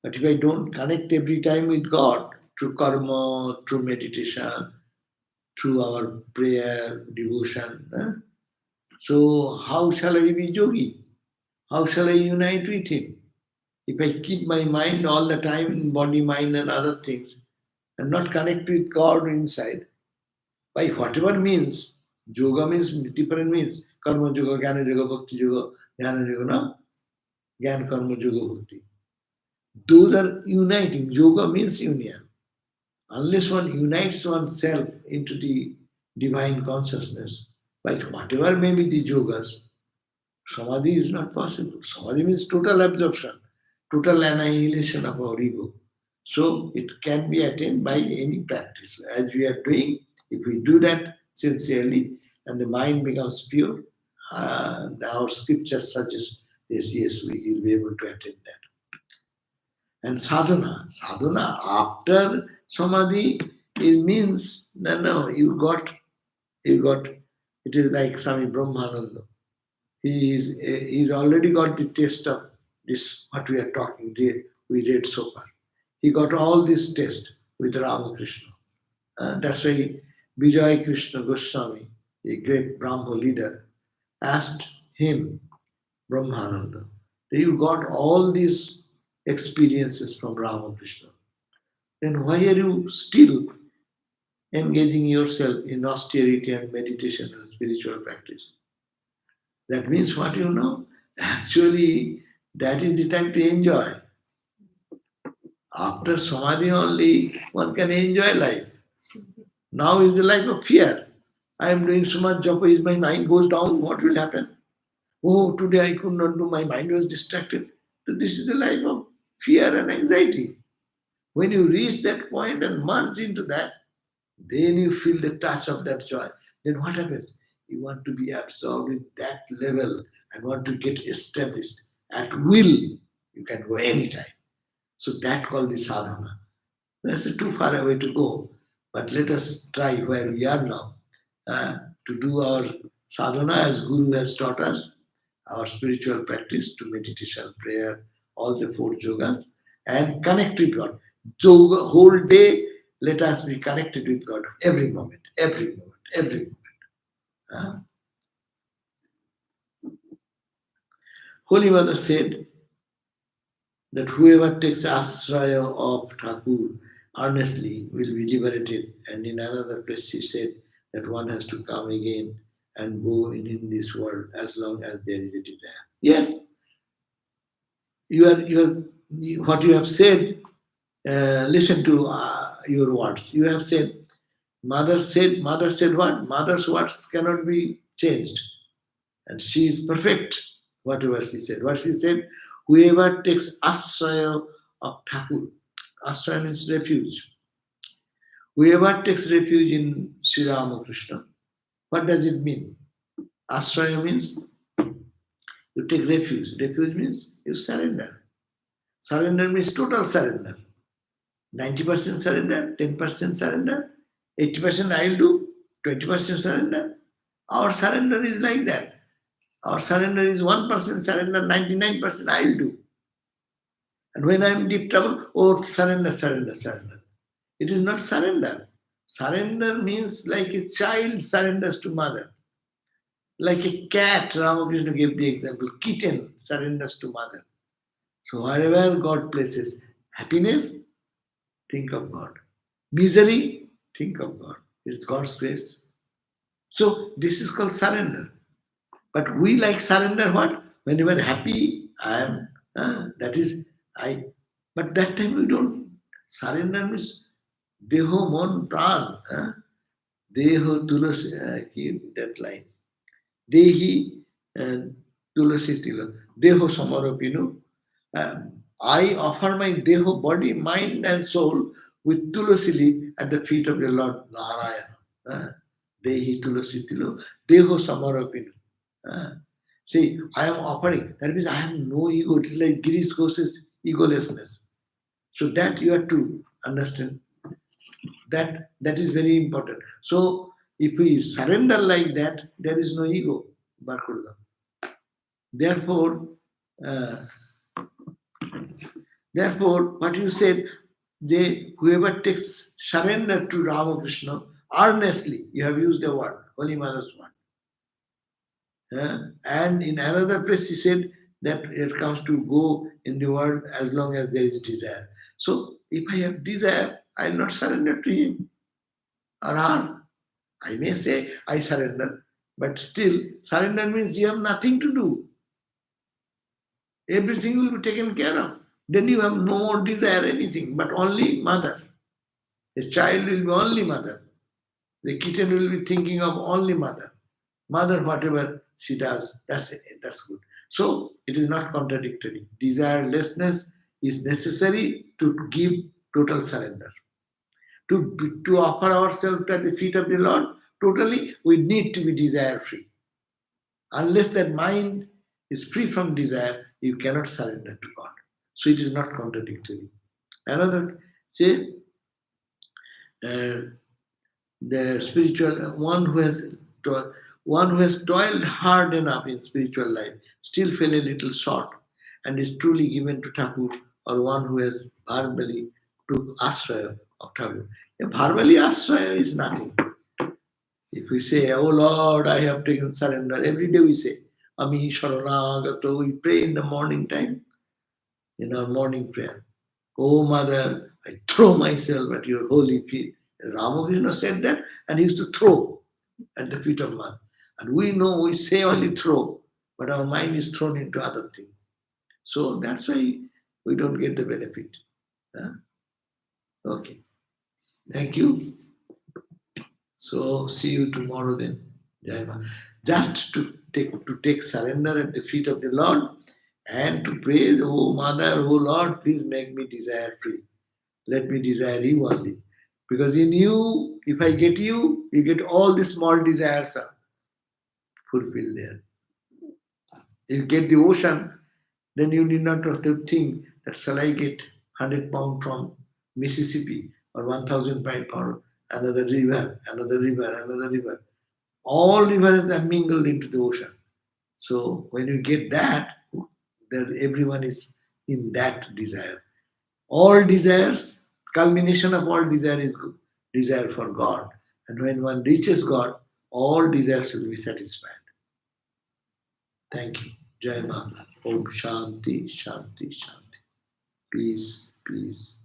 But if I don't connect every time with God through karma, through meditation, through our prayer, devotion, so how shall I be yogi? How shall I unite with Him? If I keep my mind all the time in body, mind, and other things, and not connect with God inside, by whatever means, yoga means different means. Karma yoga, jnana yoga, bhakti yoga, jnana yoga, no? Jnana, karma, yoga, bhakti. Those are uniting. Yoga means union. Unless one unites oneself into the divine consciousness, by whatever may be the yogas, samadhi is not possible. Samadhi means total absorption, total annihilation of our ego. So it can be attained by any practice. As we are doing, if we do that sincerely and the mind becomes pure, our scriptures suggest this, yes, we will be able to attain that. And sadhana after samadhi, it means no, you got, it is like Swami Brahmananda. He's already got the taste of this, what we are talking, we read so far. He got all this taste with Ramakrishna. That's why Vijay Krishna Goswami, a great Brahmo leader, asked him, Brahmananda, you got all these experiences from Ramakrishna. Then why are you still engaging yourself in austerity and meditation and spiritual practice? That means what you know? Actually, that is the time to enjoy. After samadhi only, one can enjoy life. Now is the life of fear. I am doing so much japa, if my mind goes down, what will happen? Oh, today I could not do, my mind was distracted. So this is the life of fear and anxiety. When you reach that point and merge into that, then you feel the touch of that joy. Then what happens? You want to be absorbed in that level and want to get established. At will, you can go anytime. So that called the sadhana. That's too far away to go. But let us try where we are now to do our sadhana as Guru has taught us, our spiritual practice to meditation, prayer, all the four yogas, and connect with God. So whole day, let us be connected with God every moment, every moment, every moment. Uh, Holy Mother said that whoever takes ashraya of Thakur earnestly will be liberated. And in another place she said that one has to come again and go in this world as long as there is a desire. Yes, what you have said, listen to your words. You have said, mother said what? Mother's words cannot be changed. And she is perfect, whatever she said. What she said, whoever takes ashraya of Thakur, ashraya means refuge. Whoever takes refuge in Sri Ramakrishna, what does it mean? Ashraya means you take refuge. Refuge means you surrender. Surrender means total surrender. 90% surrender, 10% surrender, 80% I'll do, 20% surrender. Our surrender is like that. Our surrender is 1% surrender, 99% I'll do. And when I'm in deep trouble, oh, surrender, surrender, surrender. It is not surrender. Surrender means like a child surrenders to mother. Like a cat, Ramakrishna gave the example, kitten surrenders to mother. So wherever God places happiness, think of God. Misery, think of God. It's God's grace. So this is called surrender. But we like surrender what? When you are happy, I am, that is, I. But that time we don't. Surrender means deho mon pran. Deho tulasi, keep that line. Dehi tulasi tila. Deho samarapinu. I offer my deho, body, mind, and soul with tulasi leaf at the feet of the Lord Narayana. Dehi tulasi tilo. Deho samarapinu. See, I am offering. That means I have no ego. It is like Girish Ghosh's egolessness. So that you have to understand. That is very important. So if we surrender like that, there is no ego. Barkullah. Therefore, uh, therefore, what you said, whoever takes surrender to Ramakrishna earnestly, you have used the word, Holy Mother's word. And in another place, he said that it comes to go in the world as long as there is desire. So if I have desire, I will not surrender to him or her. I may say I surrender, but still, surrender means you have nothing to do. Everything will be taken care of. Then you have no more desire anything, but only mother. A child will be only mother. The kitten will be thinking of only mother. Mother, whatever she does, that's it, that's good. So it is not contradictory. Desirelessness is necessary to give total surrender. To offer ourselves at the feet of the Lord, totally, we need to be desire free. Unless that mind is free from desire, you cannot surrender to God. So it is not contradictory. Another, say, uh, the spiritual one who has toiled hard enough in spiritual life still fell a little short and is truly given to Thakur, or one who has verbally took ashraya of Thakur. Yeah, verbally ashraya is nothing. If we say, Oh Lord, I have taken surrender, every day we say, Ami Sharanagato, we pray in the morning time, in our morning prayer. Oh Mother, I throw myself at your holy feet. And Ramakrishna said that and he used to throw at the feet of Mother. And we know we say only throw, but our mind is thrown into other things. So that's why we don't get the benefit. Huh? Okay. Thank you. So see you tomorrow then. Jai Ma. Just to take surrender at the feet of the Lord and to pray, oh Mother, oh Lord, please make me desire free. Let me desire you only. Because in you, if I get you get all the small desires are fulfilled there. If you get the ocean, then you need not have to think that shall I get 100 pound from Mississippi or 1000 pound from another river, another river, another river. All rivers are mingled into the ocean. So when you get that, then everyone is in that desire. All desires, culmination of all desire is desire for God. And when one reaches God, all desires will be satisfied. Thank you. Jai Ma. Om Shanti, Shanti, Shanti. Peace, peace.